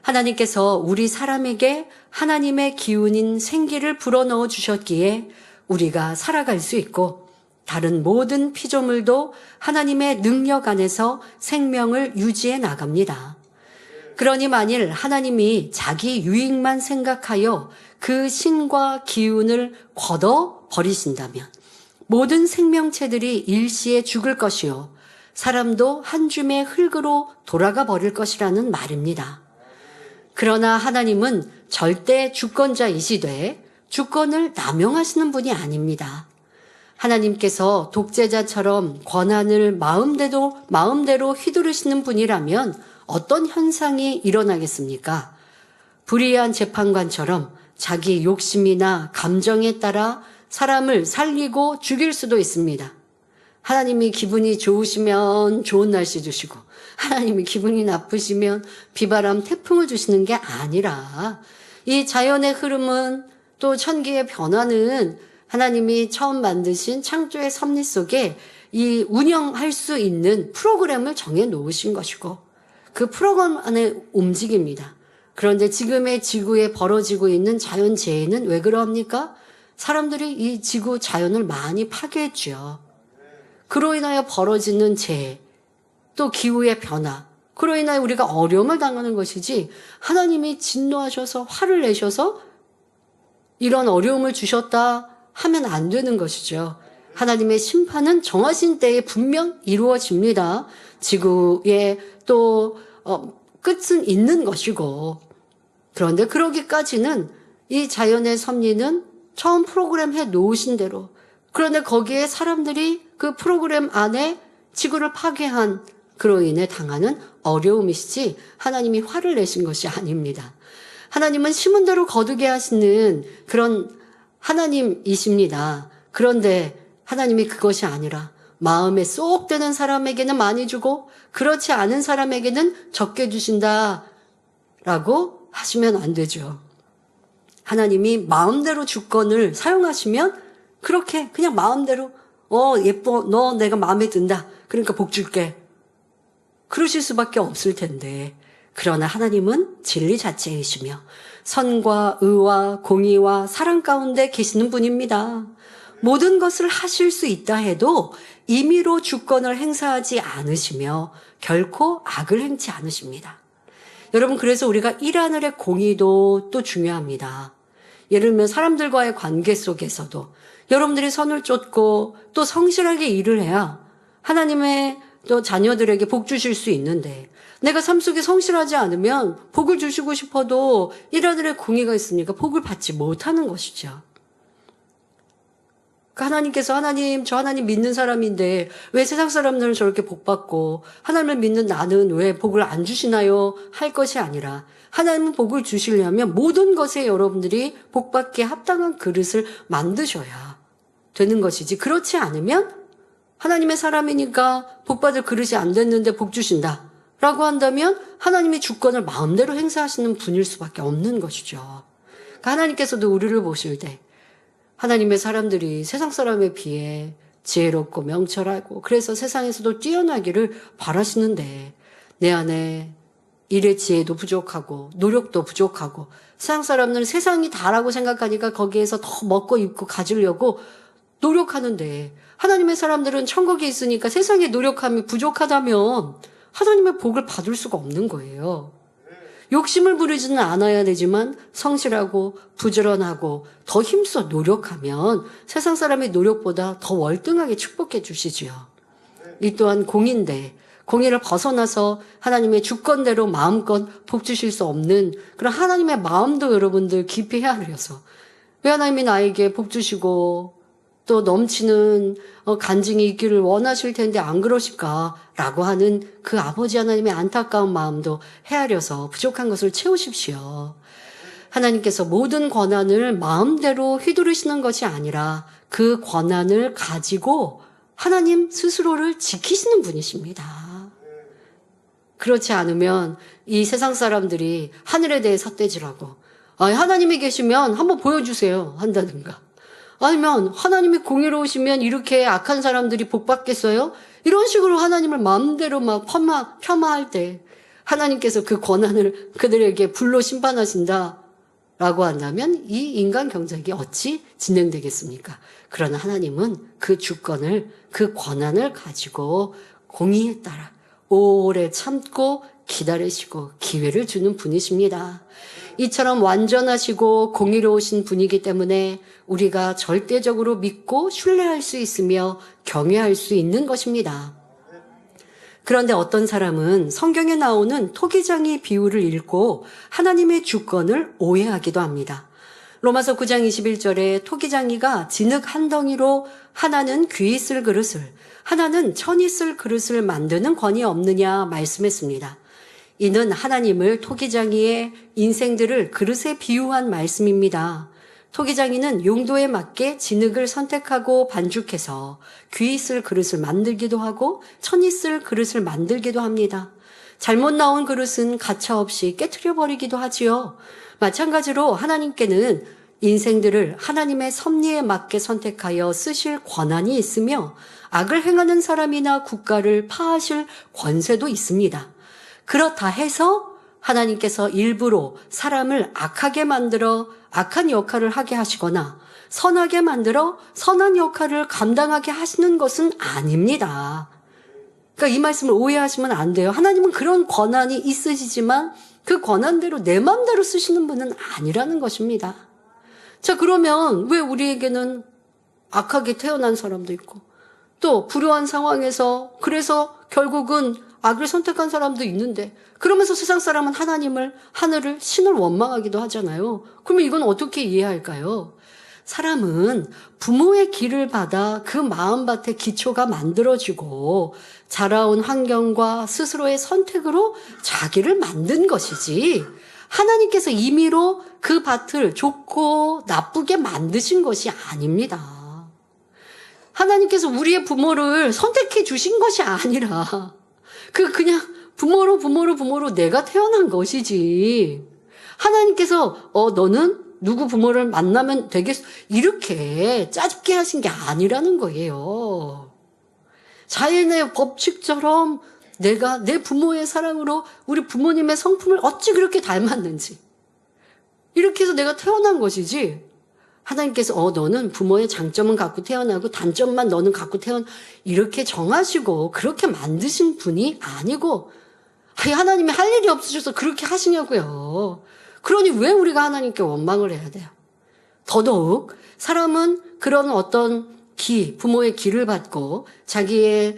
하나님께서 우리 사람에게 하나님의 기운인 생기를 불어넣어 주셨기에 우리가 살아갈 수 있고 다른 모든 피조물도 하나님의 능력 안에서 생명을 유지해 나갑니다. 그러니 만일 하나님이 자기 유익만 생각하여 그 신과 기운을 걷어 버리신다면 모든 생명체들이 일시에 죽을 것이요 사람도 한 줌의 흙으로 돌아가 버릴 것이라는 말입니다. 그러나 하나님은 절대 주권자이시되 주권을 남용하시는 분이 아닙니다. 하나님께서 독재자처럼 권한을 마음대로 휘두르시는 분이라면 어떤 현상이 일어나겠습니까? 불의한 재판관처럼 자기 욕심이나 감정에 따라 사람을 살리고 죽일 수도 있습니다. 하나님이 기분이 좋으시면 좋은 날씨 주시고 하나님이 기분이 나쁘시면 비바람 태풍을 주시는 게 아니라 이 자연의 흐름은 또 천기의 변화는 하나님이 처음 만드신 창조의 섭리 속에 이 운영할 수 있는 프로그램을 정해 놓으신 것이고 그 프로그램 안에 움직입니다. 그런데 지금의 지구에 벌어지고 있는 자연재해는 왜 그러합니까? 사람들이 이 지구 자연을 많이 파괴했죠. 그로 인하여 벌어지는 재해, 또 기후의 변화, 그로 인하여 우리가 어려움을 당하는 것이지 하나님이 진노하셔서 화를 내셔서 이런 어려움을 주셨다 하면 안 되는 것이죠. 하나님의 심판은 정하신 때에 분명 이루어집니다. 지구에 또 끝은 있는 것이고, 그런데 그러기까지는 이 자연의 섭리는 처음 프로그램 해 놓으신 대로, 그런데 거기에 사람들이 그 프로그램 안에 지구를 파괴한 그로 인해 당하는 어려움이시지 하나님이 화를 내신 것이 아닙니다. 하나님은 심은 대로 거두게 하시는 그런 하나님이십니다. 그런데 하나님이 그것이 아니라 마음에 쏙 드는 사람에게는 많이 주고 그렇지 않은 사람에게는 적게 주신다라고 하시면 안 되죠. 하나님이 마음대로 주권을 사용하시면 그렇게 그냥 마음대로 예뻐, 너 내가 마음에 든다, 그러니까 복 줄게, 그러실 수밖에 없을 텐데, 그러나 하나님은 진리 자체이시며 선과 의와 공의와 사랑 가운데 계시는 분입니다. 모든 것을 하실 수 있다 해도 임의로 주권을 행사하지 않으시며 결코 악을 행치 않으십니다. 여러분, 그래서 우리가 일 하늘의 공의도 또 중요합니다. 예를 들면 사람들과의 관계 속에서도 여러분들이 선을 쫓고 또 성실하게 일을 해야 하나님의 또 자녀들에게 복 주실 수 있는데, 내가 삶 속에 성실하지 않으면 복을 주시고 싶어도 일 하늘의 공의가 있으니까 복을 받지 못하는 것이죠. 하나님께서 저 하나님 믿는 사람인데 왜 세상 사람들은 저렇게 복 받고 하나님을 믿는 나는 왜 복을 안 주시나요? 할 것이 아니라, 하나님은 복을 주시려면 모든 것에 여러분들이 복 받기에 합당한 그릇을 만드셔야 되는 것이지, 그렇지 않으면 하나님의 사람이니까 복 받을 그릇이 안 됐는데 복 주신다 라고 한다면 하나님의 주권을 마음대로 행사하시는 분일 수밖에 없는 것이죠. 그러니까 하나님께서도 우리를 보실 때 하나님의 사람들이 세상 사람에 비해 지혜롭고 명철하고 그래서 세상에서도 뛰어나기를 바라시는데, 내 안에 일의 지혜도 부족하고 노력도 부족하고 세상 사람들은 세상이 다라고 생각하니까 거기에서 더 먹고 입고 가지려고 노력하는데, 하나님의 사람들은 천국에 있으니까 세상에 노력함이 부족하다면 하나님의 복을 받을 수가 없는 거예요. 욕심을 부리지는 않아야 되지만 성실하고 부지런하고 더 힘써 노력하면 세상 사람의 노력보다 더 월등하게 축복해 주시지요. 이 또한 공의인데, 공의를 벗어나서 하나님의 주권대로 마음껏 복 주실 수 없는 그런 하나님의 마음도 여러분들 깊이 헤아려서, 왜 하나님이 나에게 복 주시고 또 넘치는 간증이 있기를 원하실 텐데 안 그러실까라고 하는 그 아버지 하나님의 안타까운 마음도 헤아려서 부족한 것을 채우십시오. 하나님께서 모든 권한을 마음대로 휘두르시는 것이 아니라 그 권한을 가지고 하나님 스스로를 지키시는 분이십니다. 그렇지 않으면 이 세상 사람들이 하늘에 대해 삿대질하고, 하나님이 계시면 한번 보여주세요 한다든가, 아니면 하나님이 공의로우시면 이렇게 악한 사람들이 복 받겠어요? 이런 식으로 하나님을 마음대로 막 폄하할 때 하나님께서 그 권한을 그들에게 불로 심판하신다 라고 한다면 이 인간 경작이 어찌 진행되겠습니까? 그러나 하나님은 그 주권을, 그 권한을 가지고 공의에 따라 오래 참고 기다리시고 기회를 주는 분이십니다. 이처럼 완전하시고 공의로우신 분이기 때문에 우리가 절대적으로 믿고 신뢰할 수 있으며 경외할 수 있는 것입니다. 그런데 어떤 사람은 성경에 나오는 토기장이 비유를 읽고 하나님의 주권을 오해하기도 합니다. 로마서 9장 21절에 토기장이가 진흙 한 덩이로 하나는 귀 쓸 그릇을, 하나는 천이 쓸 그릇을 만드는 권이 없느냐 말씀했습니다. 이는 하나님을 토기장이의 인생들을 그릇에 비유한 말씀입니다. 토기장이는 용도에 맞게 진흙을 선택하고 반죽해서 귀 쓸 그릇을 만들기도 하고 천이 쓸 그릇을 만들기도 합니다. 잘못 나온 그릇은 가차없이 깨트려 버리기도 하지요. 마찬가지로 하나님께는 인생들을 하나님의 섭리에 맞게 선택하여 쓰실 권한이 있으며 악을 행하는 사람이나 국가를 파하실 권세도 있습니다. 그렇다 해서 하나님께서 일부러 사람을 악하게 만들어 악한 역할을 하게 하시거나 선하게 만들어 선한 역할을 감당하게 하시는 것은 아닙니다. 그러니까 이 말씀을 오해하시면 안 돼요. 하나님은 그런 권한이 있으시지만 그 권한대로 내 마음대로 쓰시는 분은 아니라는 것입니다. 자, 그러면 왜 우리에게는 악하게 태어난 사람도 있고 또 불우한 상황에서 그래서 결국은 악을 선택한 사람도 있는데 그러면서 세상 사람은 하늘을 신을 원망하기도 하잖아요. 그러면 이건 어떻게 이해할까요? 사람은 부모의 길을 받아 그 마음밭에 기초가 만들어지고 자라온 환경과 스스로의 선택으로 자기를 만든 것이지 하나님께서 임의로 그 밭을 좋고 나쁘게 만드신 것이 아닙니다. 하나님께서 우리의 부모를 선택해 주신 것이 아니라 그냥 부모로 내가 태어난 것이지 하나님께서 너는 누구 부모를 만나면 되겠어 이렇게 짜집게 하신 게 아니라는 거예요. 자연의 법칙처럼 내가 내 부모의 사랑으로 우리 부모님의 성품을 어찌 그렇게 닮았는지 이렇게 해서 내가 태어난 것이지 하나님께서 너는 부모의 장점은 갖고 태어나고 단점만 너는 갖고 이렇게 정하시고 그렇게 만드신 분이 아니고 하나님이 할 일이 없으셔서 그렇게 하시냐고요. 그러니 왜 우리가 하나님께 원망을 해야 돼요? 더더욱 사람은 그런 어떤 부모의 기를 받고 자기의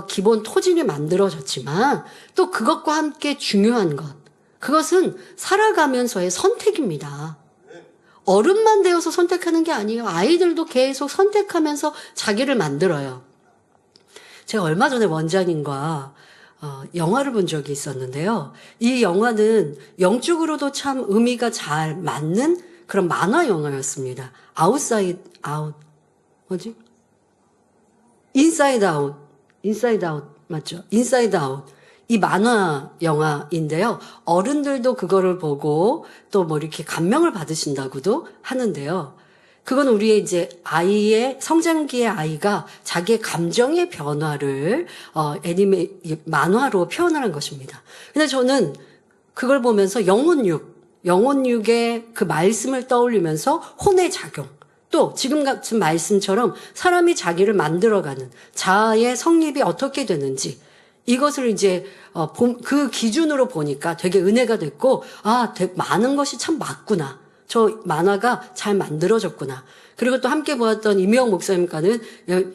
기본 토질이 만들어졌지만 또 그것과 함께 중요한 그것은 살아가면서의 선택입니다. 어른만 되어서 선택하는 게 아니에요. 아이들도 계속 선택하면서 자기를 만들어요. 제가 얼마 전에 원장님과 영화를 본 적이 있었는데요. 이 영화는 영적으로도 참 의미가 잘 맞는 그런 만화 영화였습니다. 인사이드 아웃 맞죠? 인사이드 아웃. 이 만화 영화인데요. 어른들도 그거를 보고 또 이렇게 감명을 받으신다고도 하는데요. 그건 우리의 이제 성장기의 아이가 자기의 감정의 변화를 만화로 표현하는 것입니다. 근데 저는 그걸 보면서 영혼육의 그 말씀을 떠올리면서 혼의 작용, 또 지금 같은 말씀처럼 사람이 자기를 만들어가는 자아의 성립이 어떻게 되는지 이것을 이제 그 기준으로 보니까 되게 은혜가 됐고 많은 것이 참 맞구나. 저 만화가 잘 만들어졌구나. 그리고 또 함께 보았던 임혜영 목사님과는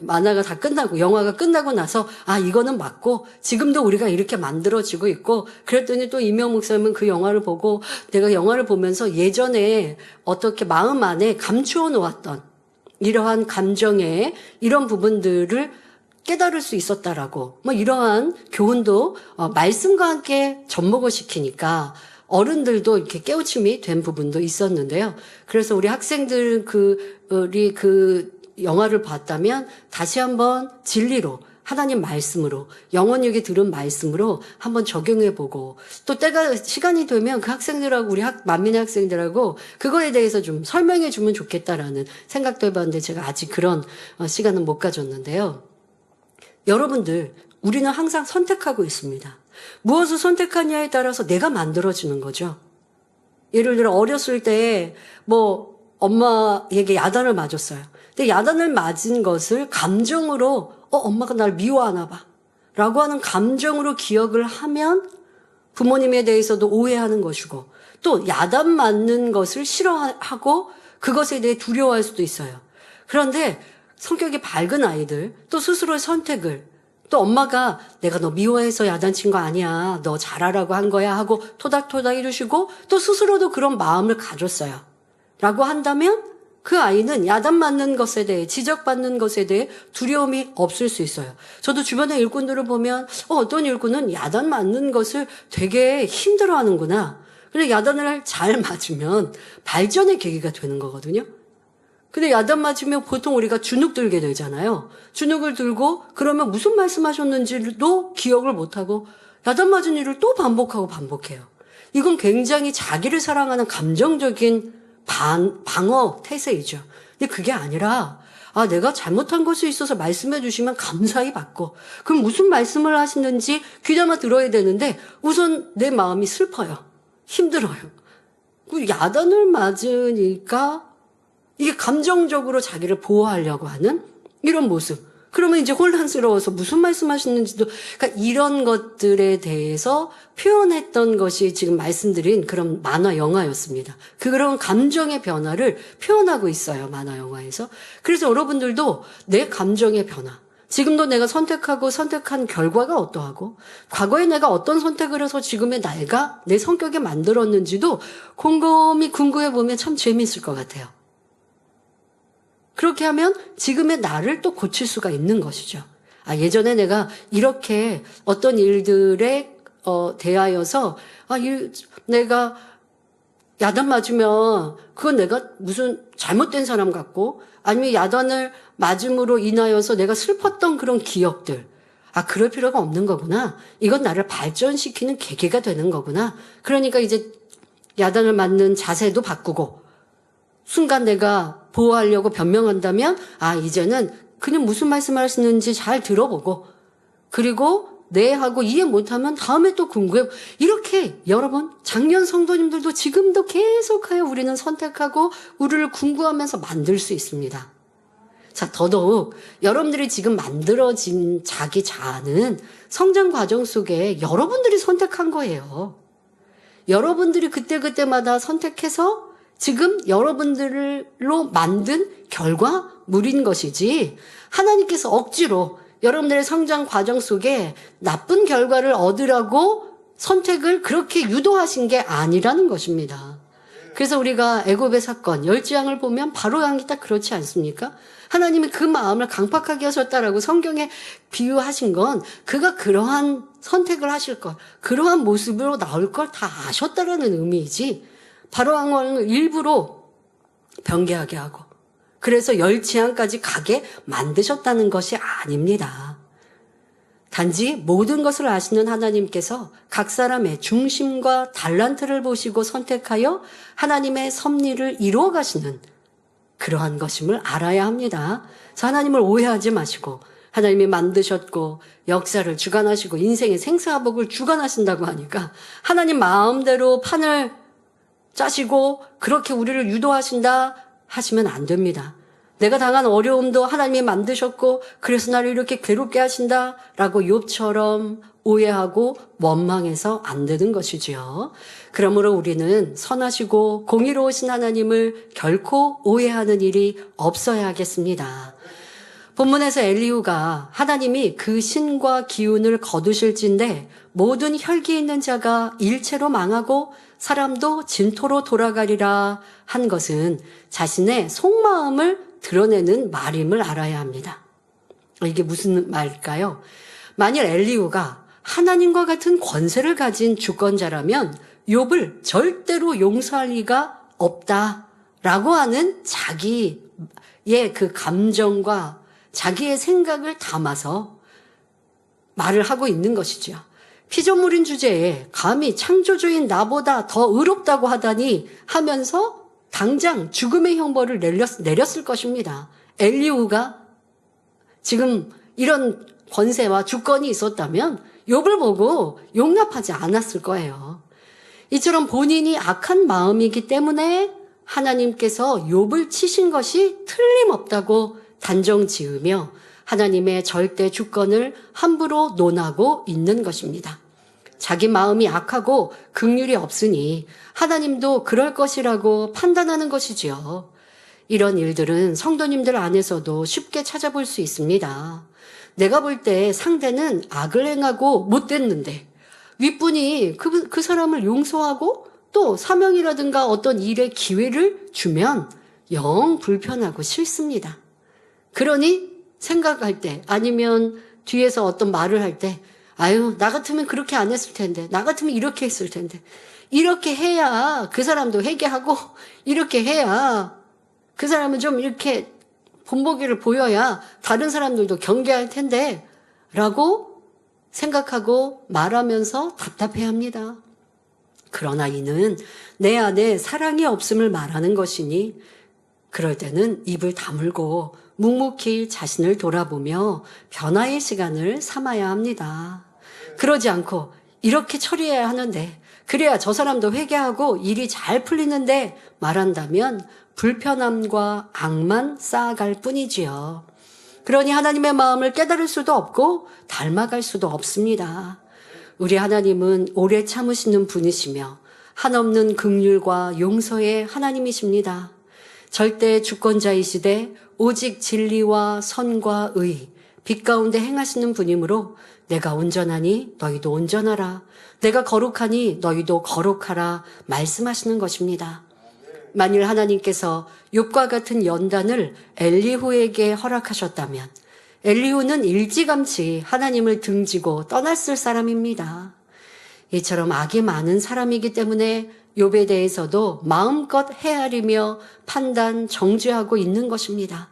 만화가 다 끝나고 영화가 끝나고 나서 이거는 맞고 지금도 우리가 이렇게 만들어지고 있고 그랬더니 또 임혜영 목사님은 그 영화를 보고 내가 영화를 보면서 예전에 어떻게 마음 안에 감추어 놓았던 이러한 감정의 이런 부분들을 깨달을 수 있었다라고 이러한 교훈도 말씀과 함께 접목을 시키니까 어른들도 이렇게 깨우침이 된 부분도 있었는데요. 그래서 우리 학생들 우리 그 영화를 봤다면 다시 한번 진리로 하나님 말씀으로 영혼육이 들은 말씀으로 한번 적용해보고 또 시간이 되면 그 학생들하고 우리 만민의 학생들하고 그거에 대해서 좀 설명해주면 좋겠다라는 생각도 해봤는데 제가 아직 그런 시간은 못 가졌는데요. 여러분들 우리는 항상 선택하고 있습니다. 무엇을 선택하냐에 따라서 내가 만들어지는 거죠. 예를 들어 어렸을 때 엄마에게 야단을 맞았어요. 근데 야단을 맞은 것을 감정으로 엄마가 날 미워하나 봐 라고 하는 감정으로 기억을 하면 부모님에 대해서도 오해하는 것이고 또 야단 맞는 것을 싫어하고 그것에 대해 두려워할 수도 있어요. 그런데 성격이 밝은 아이들 또 스스로의 선택을 또 엄마가 내가 너 미워해서 야단친 거 아니야. 너 잘하라고 한 거야 하고 토닥토닥 해주시고 또 스스로도 그런 마음을 가졌어요. 라고 한다면 그 아이는 야단 맞는 것에 대해 지적받는 것에 대해 두려움이 없을 수 있어요. 저도 주변의 일꾼들을 보면 어떤 일꾼은 야단 맞는 것을 되게 힘들어하는구나. 근데 야단을 잘 맞으면 발전의 계기가 되는 거거든요. 근데 야단 맞으면 보통 우리가 주눅 들게 되잖아요. 주눅을 들고 그러면 무슨 말씀하셨는지도 기억을 못하고 야단 맞은 일을 또 반복해요. 이건 굉장히 자기를 사랑하는 감정적인 방어 태세이죠. 근데 그게 아니라 내가 잘못한 것이 있어서 말씀해 주시면 감사히 받고 그럼 무슨 말씀을 하시는지 귀담아 들어야 되는데 우선 내 마음이 슬퍼요. 힘들어요. 그 야단을 맞으니까 이게 감정적으로 자기를 보호하려고 하는 이런 모습. 그러면 이제 혼란스러워서 무슨 말씀하시는지도, 그러니까 이런 것들에 대해서 표현했던 것이 지금 말씀드린 그런 만화 영화였습니다. 그런 감정의 변화를 표현하고 있어요, 만화 영화에서. 그래서 여러분들도 내 감정의 변화, 지금도 내가 선택하고 선택한 결과가 어떠하고, 과거에 내가 어떤 선택을 해서 지금의 내가 내 성격에 만들었는지도 곰곰이 궁금해보면 참 재미있을 것 같아요. 그렇게 하면 지금의 나를 또 고칠 수가 있는 것이죠. 예전에 내가 이렇게 어떤 일들에 대하여서 내가 야단 맞으면 그건 내가 무슨 잘못된 사람 같고, 아니면 야단을 맞음으로 인하여서 내가 슬펐던 그런 기억들, 그럴 필요가 없는 거구나. 이건 나를 발전시키는 계기가 되는 거구나. 그러니까 이제 야단을 맞는 자세도 바꾸고, 순간 내가 보호하려고 변명한다면 이제는 그냥 무슨 말씀하시는지 잘 들어보고, 그리고 네 하고 이해 못하면 다음에 또 궁금해. 이렇게 여러분, 작년 성도님들도 지금도 계속하여 우리는 선택하고 우리를 궁금하면서 만들 수 있습니다. 자, 더더욱 여러분들이 지금 만들어진 자기 자아는 성장 과정 속에 여러분들이 선택한 거예요. 여러분들이 그때그때마다 선택해서 지금 여러분들로 만든 결과물인 것이지, 하나님께서 억지로 여러분들의 성장 과정 속에 나쁜 결과를 얻으라고 선택을 그렇게 유도하신 게 아니라는 것입니다. 그래서 우리가 애굽의 사건, 열지양을 보면 바로 양이 딱 그렇지 않습니까? 하나님이 그 마음을 강팍하게 하셨다라고 성경에 비유하신 건 그가 그러한 선택을 하실 것, 그러한 모습으로 나올 걸 다 아셨다라는 의미이지, 바로 왕을 일부러 변개하게 하고 그래서 열지양까지 가게 만드셨다는 것이 아닙니다. 단지 모든 것을 아시는 하나님께서 각 사람의 중심과 달란트를 보시고 선택하여 하나님의 섭리를 이루어 가시는 그러한 것임을 알아야 합니다. 그래서 하나님을 오해하지 마시고, 하나님이 만드셨고 역사를 주관하시고 인생의 생사복을 주관하신다고 하니까 하나님 마음대로 판을 짜시고 그렇게 우리를 유도하신다 하시면 안 됩니다. 내가 당한 어려움도 하나님이 만드셨고 그래서 나를 이렇게 괴롭게 하신다라고 욥처럼 오해하고 원망해서 안 되는 것이지요. 그러므로 우리는 선하시고 공의로우신 하나님을 결코 오해하는 일이 없어야 하겠습니다. 본문에서 엘리후가 하나님이 그 신과 기운을 거두실진데 모든 혈기 있는 자가 일체로 망하고 사람도 진토로 돌아가리라 한 것은 자신의 속마음을 드러내는 말임을 알아야 합니다. 이게 무슨 말일까요? 만일 엘리후가 하나님과 같은 권세를 가진 주권자라면 욥을 절대로 용서할 리가 없다라고 하는 자기의 그 감정과 자기의 생각을 담아서 말을 하고 있는 것이죠. 피조물인 주제에 감히 창조주인 나보다 더 의롭다고 하다니 하면서 당장 죽음의 형벌을 내렸을 것입니다. 엘리후가 지금 이런 권세와 주권이 있었다면 욥을 보고 용납하지 않았을 거예요. 이처럼 본인이 악한 마음이기 때문에 하나님께서 욥을 치신 것이 틀림없다고 단정 지으며 하나님의 절대 주권을 함부로 논하고 있는 것입니다. 자기 마음이 악하고 긍휼이 없으니 하나님도 그럴 것이라고 판단하는 것이지요. 이런 일들은 성도님들 안에서도 쉽게 찾아볼 수 있습니다. 내가 볼 때 상대는 악을 행하고 못됐는데 윗분이 그 사람을 용서하고 또 사명이라든가 어떤 일의 기회를 주면 영 불편하고 싫습니다. 그러니 생각할 때 아니면 뒤에서 어떤 말을 할 때 나 같으면 그렇게 안 했을 텐데, 나 같으면 이렇게 했을 텐데, 이렇게 해야 그 사람도 회개하고 이렇게 해야 그 사람은 좀 이렇게 본보기를 보여야 다른 사람들도 경계할 텐데 라고 생각하고 말하면서 답답해합니다. 그러나 이는 내 안에 사랑이 없음을 말하는 것이니 그럴 때는 입을 다물고 묵묵히 자신을 돌아보며 변화의 시간을 삼아야 합니다. 그러지 않고 이렇게 처리해야 하는데, 그래야 저 사람도 회개하고 일이 잘 풀리는데 말한다면 불편함과 악만 쌓아갈 뿐이지요. 그러니 하나님의 마음을 깨달을 수도 없고 닮아갈 수도 없습니다. 우리 하나님은 오래 참으시는 분이시며 한없는 긍휼과 용서의 하나님이십니다. 절대 주권자이시되 오직 진리와 선과 의, 빛 가운데 행하시는 분이므로 내가 온전하니 너희도 온전하라. 내가 거룩하니 너희도 거룩하라 말씀하시는 것입니다. 만일 하나님께서 욥과 같은 연단을 엘리후에게 허락하셨다면 엘리후는 일찌감치 하나님을 등지고 떠났을 사람입니다. 이처럼 악이 많은 사람이기 때문에 욥에 대해서도 마음껏 헤아리며 판단, 정죄하고 있는 것입니다.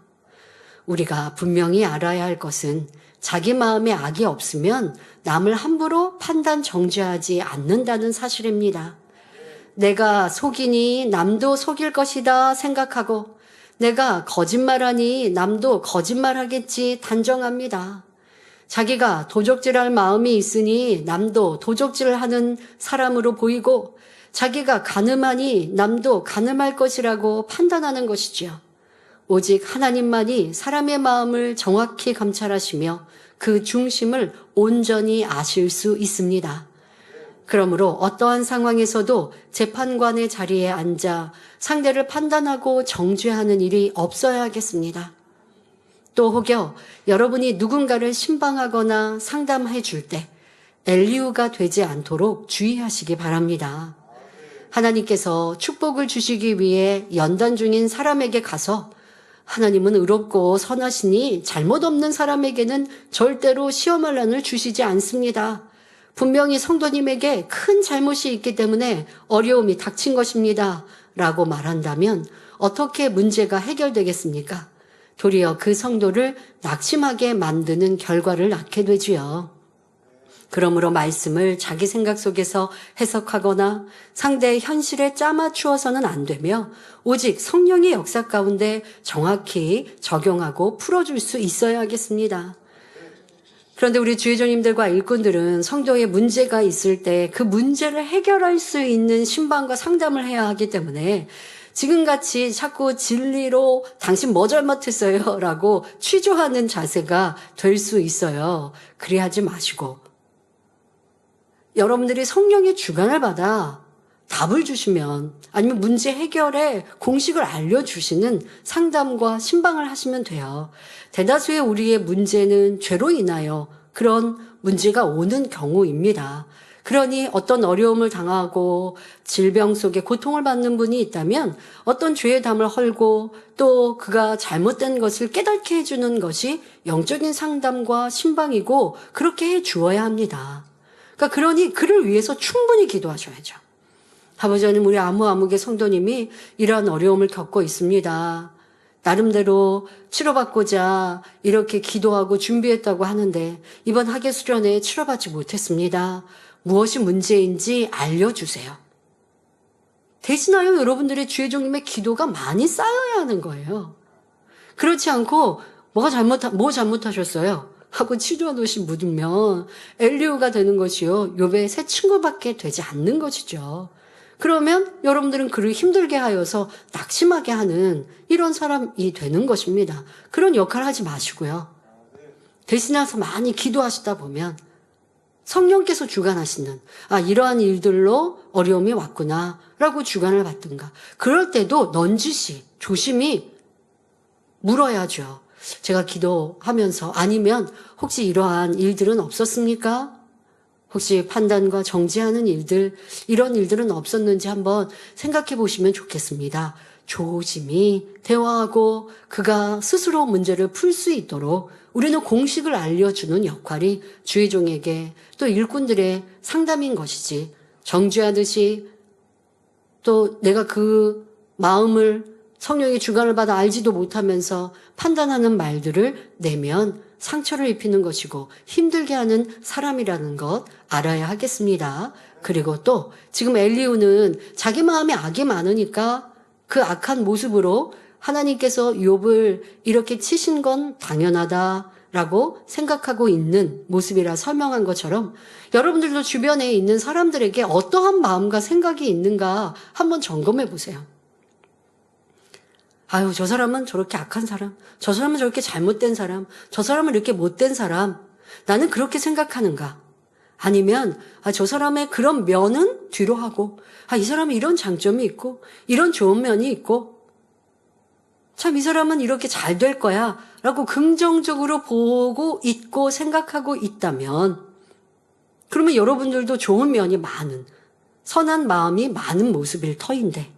우리가 분명히 알아야 할 것은 자기 마음에 악이 없으면 남을 함부로 판단, 정죄하지 않는다는 사실입니다. 내가 속이니 남도 속일 것이다 생각하고 내가 거짓말하니 남도 거짓말하겠지 단정합니다. 자기가 도적질할 마음이 있으니 남도 도적질하는 사람으로 보이고 자기가 간음하니 남도 간음할 것이라고 판단하는 것이지요. 오직 하나님만이 사람의 마음을 정확히 감찰하시며 그 중심을 온전히 아실 수 있습니다. 그러므로 어떠한 상황에서도 재판관의 자리에 앉아 상대를 판단하고 정죄하는 일이 없어야겠습니다. 또 혹여 여러분이 누군가를 신방하거나 상담해 줄 때 엘리후가 되지 않도록 주의하시기 바랍니다. 하나님께서 축복을 주시기 위해 연단 중인 사람에게 가서 하나님은 의롭고 선하시니 잘못 없는 사람에게는 절대로 시험할 난을 주시지 않습니다. 분명히 성도님에게 큰 잘못이 있기 때문에 어려움이 닥친 것입니다. 라고 말한다면 어떻게 문제가 해결되겠습니까? 도리어 그 성도를 낙심하게 만드는 결과를 낳게 되지요. 그러므로 말씀을 자기 생각 속에서 해석하거나 상대의 현실에 짜맞추어서는 안 되며 오직 성령의 역사 가운데 정확히 적용하고 풀어줄 수 있어야겠습니다. 그런데 우리 주의종님들과 일꾼들은 성도의 문제가 있을 때 그 문제를 해결할 수 있는 신방과 상담을 해야 하기 때문에 지금같이 자꾸 진리로 당신 뭐 잘못했어요? 라고 취조하는 자세가 될 수 있어요. 그래하지 마시고 여러분들이 성령의 주관을 받아 답을 주시면 아니면 문제 해결에 공식을 알려주시는 상담과 신방을 하시면 돼요. 대다수의 우리의 문제는 죄로 인하여 그런 문제가 오는 경우입니다. 그러니 어떤 어려움을 당하고 질병 속에 고통을 받는 분이 있다면 어떤 죄의 담을 헐고 또 그가 잘못된 것을 깨닫게 해주는 것이 영적인 상담과 신방이고 그렇게 해 주어야 합니다. 그러니 그를 위해서 충분히 기도하셔야죠. 아버지 하나님, 우리 아무개 성도님이 이러한 어려움을 겪고 있습니다. 나름대로 치료받고자 이렇게 기도하고 준비했다고 하는데 이번 학예 수련회에 치료받지 못했습니다. 무엇이 문제인지 알려주세요. 대신하여 여러분들의 주의 종님의 기도가 많이 쌓여야 하는 거예요. 그렇지 않고 뭐 잘못하셨어요? 하고 치료하듯이 묻으면 엘리후가 되는 것이요. 욥의 새 친구밖에 되지 않는 것이죠. 그러면 여러분들은 그를 힘들게 하여서 낙심하게 하는 이런 사람이 되는 것입니다. 그런 역할을 하지 마시고요. 대신해서 많이 기도하시다 보면 성령께서 주관하시는 이러한 일들로 어려움이 왔구나 라고 주관을 받든가 그럴 때도 넌지시 조심히 물어야죠. 제가 기도하면서 아니면 혹시 이러한 일들은 없었습니까? 혹시 판단과 정죄하는 일들, 이런 일들은 없었는지 한번 생각해 보시면 좋겠습니다. 조심히 대화하고 그가 스스로 문제를 풀 수 있도록 우리는 공식을 알려주는 역할이 주의종에게 또 일꾼들의 상담인 것이지 정죄하듯이 또 내가 그 마음을 성령의 주관을 받아 알지도 못하면서 판단하는 말들을 내면 상처를 입히는 것이고 힘들게 하는 사람이라는 것 알아야 하겠습니다. 그리고 또 지금 엘리후는 자기 마음에 악이 많으니까 그 악한 모습으로 하나님께서 욥을 이렇게 치신 건 당연하다. 라고 생각하고 있는 모습이라 설명한 것처럼 여러분들도 주변에 있는 사람들에게 어떠한 마음과 생각이 있는가 한번 점검해 보세요. 아유, 저 사람은 저렇게 악한 사람, 저 사람은 저렇게 잘못된 사람, 저 사람은 이렇게 못된 사람, 나는 그렇게 생각하는가? 아니면 저 사람의 그런 면은 뒤로 하고 이 사람은 이런 장점이 있고 이런 좋은 면이 있고 참 이 사람은 이렇게 잘 될 거야 라고 긍정적으로 보고 있고 생각하고 있다면 그러면 여러분들도 좋은 면이 많은 선한 마음이 많은 모습일 터인데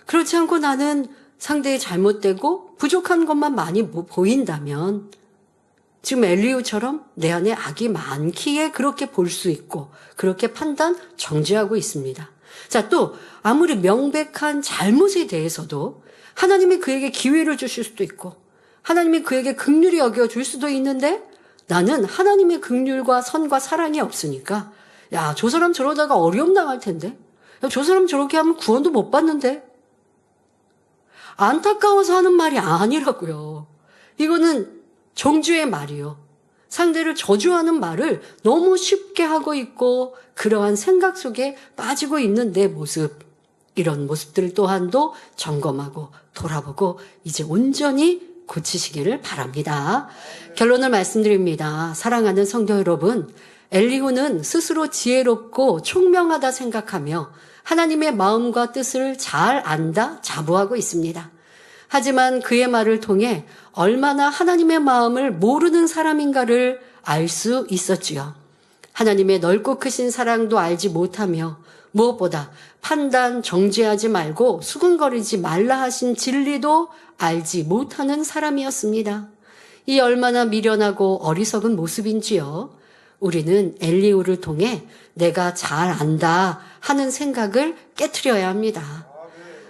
그렇지 않고 나는 상대의 잘못되고 부족한 것만 많이 보인다면 지금 엘리후처럼 내 안에 악이 많기에 그렇게 볼 수 있고 그렇게 판단 정죄하고 있습니다. 자, 또 아무리 명백한 잘못에 대해서도 하나님이 그에게 기회를 주실 수도 있고 하나님이 그에게 긍휼히 여겨줄 수도 있는데 나는 하나님의 긍휼과 선과 사랑이 없으니까 야, 저 사람 저러다가 어려움 당할 텐데 야, 저 사람 저렇게 하면 구원도 못 받는데 안타까워서 하는 말이 아니라고요. 이거는 정죄의 말이요. 상대를 저주하는 말을 너무 쉽게 하고 있고 그러한 생각 속에 빠지고 있는 내 모습, 이런 모습들 또한도 점검하고 돌아보고 이제 온전히 고치시기를 바랍니다. 결론을 말씀드립니다. 사랑하는 성도 여러분, 엘리후는 스스로 지혜롭고 총명하다 생각하며 하나님의 마음과 뜻을 잘 안다 자부하고 있습니다. 하지만 그의 말을 통해 얼마나 하나님의 마음을 모르는 사람인가를 알 수 있었지요. 하나님의 넓고 크신 사랑도 알지 못하며 무엇보다 판단 정죄하지 말고 수근거리지 말라 하신 진리도 알지 못하는 사람이었습니다. 이 얼마나 미련하고 어리석은 모습인지요. 우리는 엘리후를 통해 내가 잘 안다 하는 생각을 깨트려야 합니다.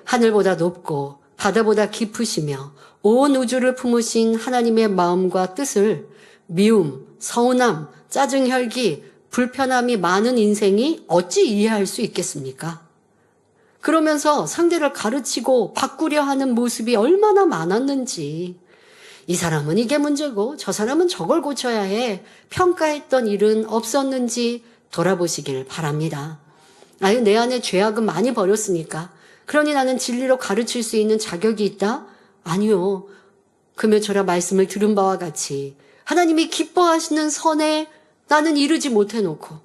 하늘보다 높고 바다보다 깊으시며 온 우주를 품으신 하나님의 마음과 뜻을 미움, 서운함, 짜증, 혈기, 불편함이 많은 인생이 어찌 이해할 수 있겠습니까? 그러면서 상대를 가르치고 바꾸려 하는 모습이 얼마나 많았는지, 이 사람은 이게 문제고 저 사람은 저걸 고쳐야 해 평가했던 일은 없었는지 돌아보시길 바랍니다. 아유, 내 안에 죄악은 많이 버렸으니까 그러니 나는 진리로 가르칠 수 있는 자격이 있다? 아니요. 금요철야 말씀을 들은 바와 같이 하나님이 기뻐하시는 선에 나는 이르지 못해놓고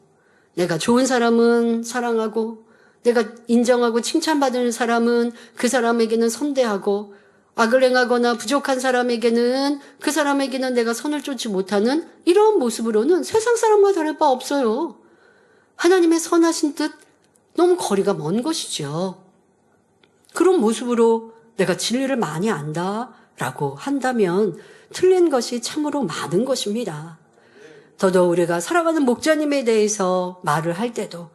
내가 좋은 사람은 사랑하고 내가 인정하고 칭찬받는 사람은 그 사람에게는 선대하고 악을 행하거나 부족한 사람에게는 그 사람에게는 내가 선을 쫓지 못하는 이런 모습으로는 세상 사람과 다를 바 없어요. 하나님의 선하신 뜻 너무 거리가 먼 것이죠. 그런 모습으로 내가 진리를 많이 안다라고 한다면 틀린 것이 참으로 많은 것입니다. 더더욱 우리가 살아가는 목자님에 대해서 말을 할 때도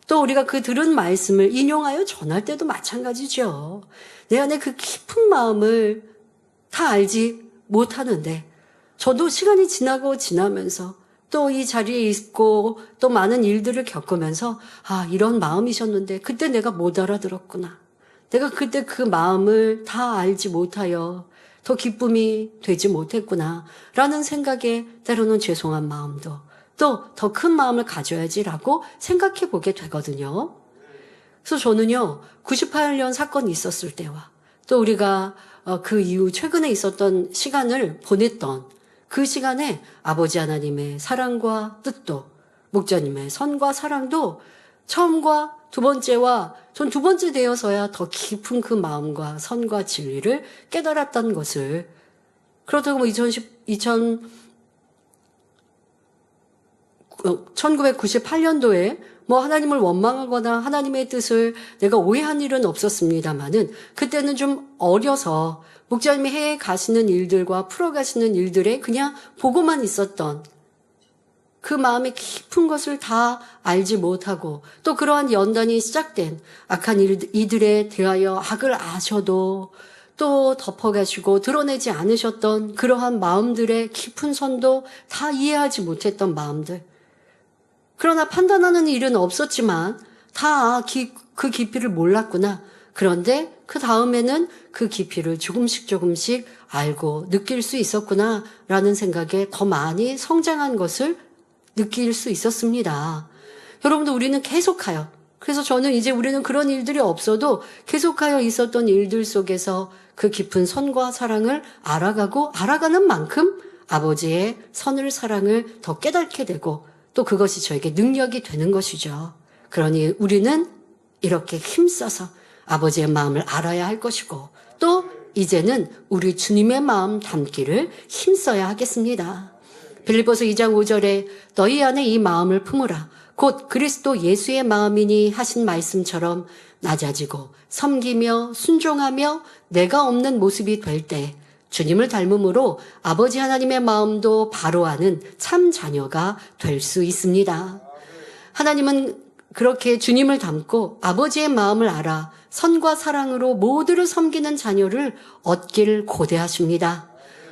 또 우리가 그 들은 말씀을 인용하여 전할 때도 마찬가지죠. 내 안에 그 깊은 마음을 다 알지 못하는데 저도 시간이 지나고 지나면서 또 이 자리에 있고 또 많은 일들을 겪으면서 이런 마음이셨는데 그때 내가 못 알아들었구나. 내가 그때 그 마음을 다 알지 못하여 더 기쁨이 되지 못했구나 라는 생각에 때로는 죄송한 마음도 또 더 큰 마음을 가져야지라고 생각해 보게 되거든요. 그래서 저는요 98년 사건이 있었을 때와 또 우리가 그 이후 최근에 있었던 시간을 보냈던 그 시간에 아버지 하나님의 사랑과 뜻도 목자님의 선과 사랑도 처음과 두 번째와 전 두 번째 되어서야 더 깊은 그 마음과 선과 진리를 깨달았던 것을 그렇다고 1998년도에 하나님을 원망하거나 하나님의 뜻을 내가 오해한 일은 없었습니다만은 그때는 좀 어려서 목자님이 해외에 가시는 일들과 풀어가시는 일들에 그냥 보고만 있었던 그 마음의 깊은 것을 다 알지 못하고 또 그러한 연단이 시작된 악한 이들에 대하여 악을 아셔도 또 덮어가시고 드러내지 않으셨던 그러한 마음들의 깊은 선도 다 이해하지 못했던 마음들. 그러나 판단하는 일은 없었지만 다 그 깊이를 몰랐구나 그런데 그 다음에는 그 깊이를 조금씩 알고 느낄 수 있었구나라는 생각에 더 많이 성장한 것을 느낄 수 있었습니다. 여러분들, 우리는 계속하여, 그래서 저는 이제 우리는 그런 일들이 없어도 계속하여 있었던 일들 속에서 그 깊은 선과 사랑을 알아가는 만큼 아버지의 선을, 사랑을 더 깨닫게 되고 또 그것이 저에게 능력이 되는 것이죠. 그러니 우리는 이렇게 힘써서 아버지의 마음을 알아야 할 것이고 또 이제는 우리 주님의 마음 담기를 힘써야 하겠습니다. 빌립보서 2장 5절에 너희 안에 이 마음을 품으라. 곧 그리스도 예수의 마음이니 하신 말씀처럼 낮아지고 섬기며 순종하며 내가 없는 모습이 될 때 주님을 닮음으로 아버지 하나님의 마음도 바로 아는 참 자녀가 될 수 있습니다. 하나님은 그렇게 주님을 닮고 아버지의 마음을 알아 선과 사랑으로 모두를 섬기는 자녀를 얻기를 고대하십니다.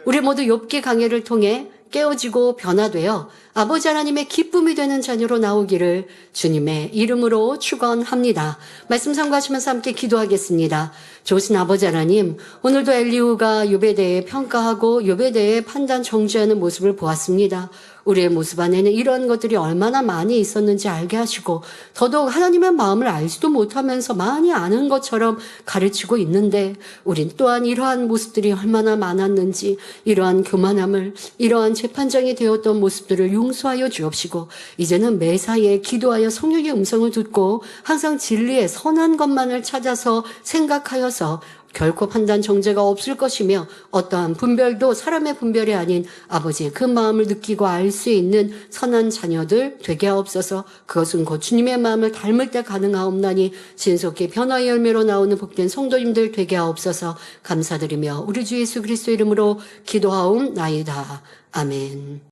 우리 모두 욥기 강해를 통해 깨어지고 변화되어 아버지 하나님의 기쁨이 되는 자녀로 나오기를 주님의 이름으로 축원합니다. 말씀 참고하시면서 함께 기도하겠습니다. 좋으신 아버지 하나님, 오늘도 엘리후가 욥에 대해 평가하고 욥에 대해 판단 정죄하는 모습을 보았습니다. 우리의 모습 안에는 이런 것들이 얼마나 많이 있었는지 알게 하시고 더더욱 하나님의 마음을 알지도 못하면서 많이 아는 것처럼 가르치고 있는데 우린 또한 이러한 모습들이 얼마나 많았는지 이러한 교만함을, 이러한 재판장이 되었던 모습들을 용서하여 주옵시고 이제는 매사에 기도하여 성령의 음성을 듣고 항상 진리의 선한 것만을 찾아서 생각하여서 결코 판단 정죄가 없을 것이며 어떠한 분별도 사람의 분별이 아닌 아버지의 그 마음을 느끼고 알 수 있는 선한 자녀들 되게 하옵소서. 그것은 곧 주님의 마음을 닮을 때 가능하옵나니 신속히 변화의 열매로 나오는 복된 성도님들 되게 하옵소서. 감사드리며 우리 주 예수 그리스도 이름으로 기도하옵나이다. 아멘.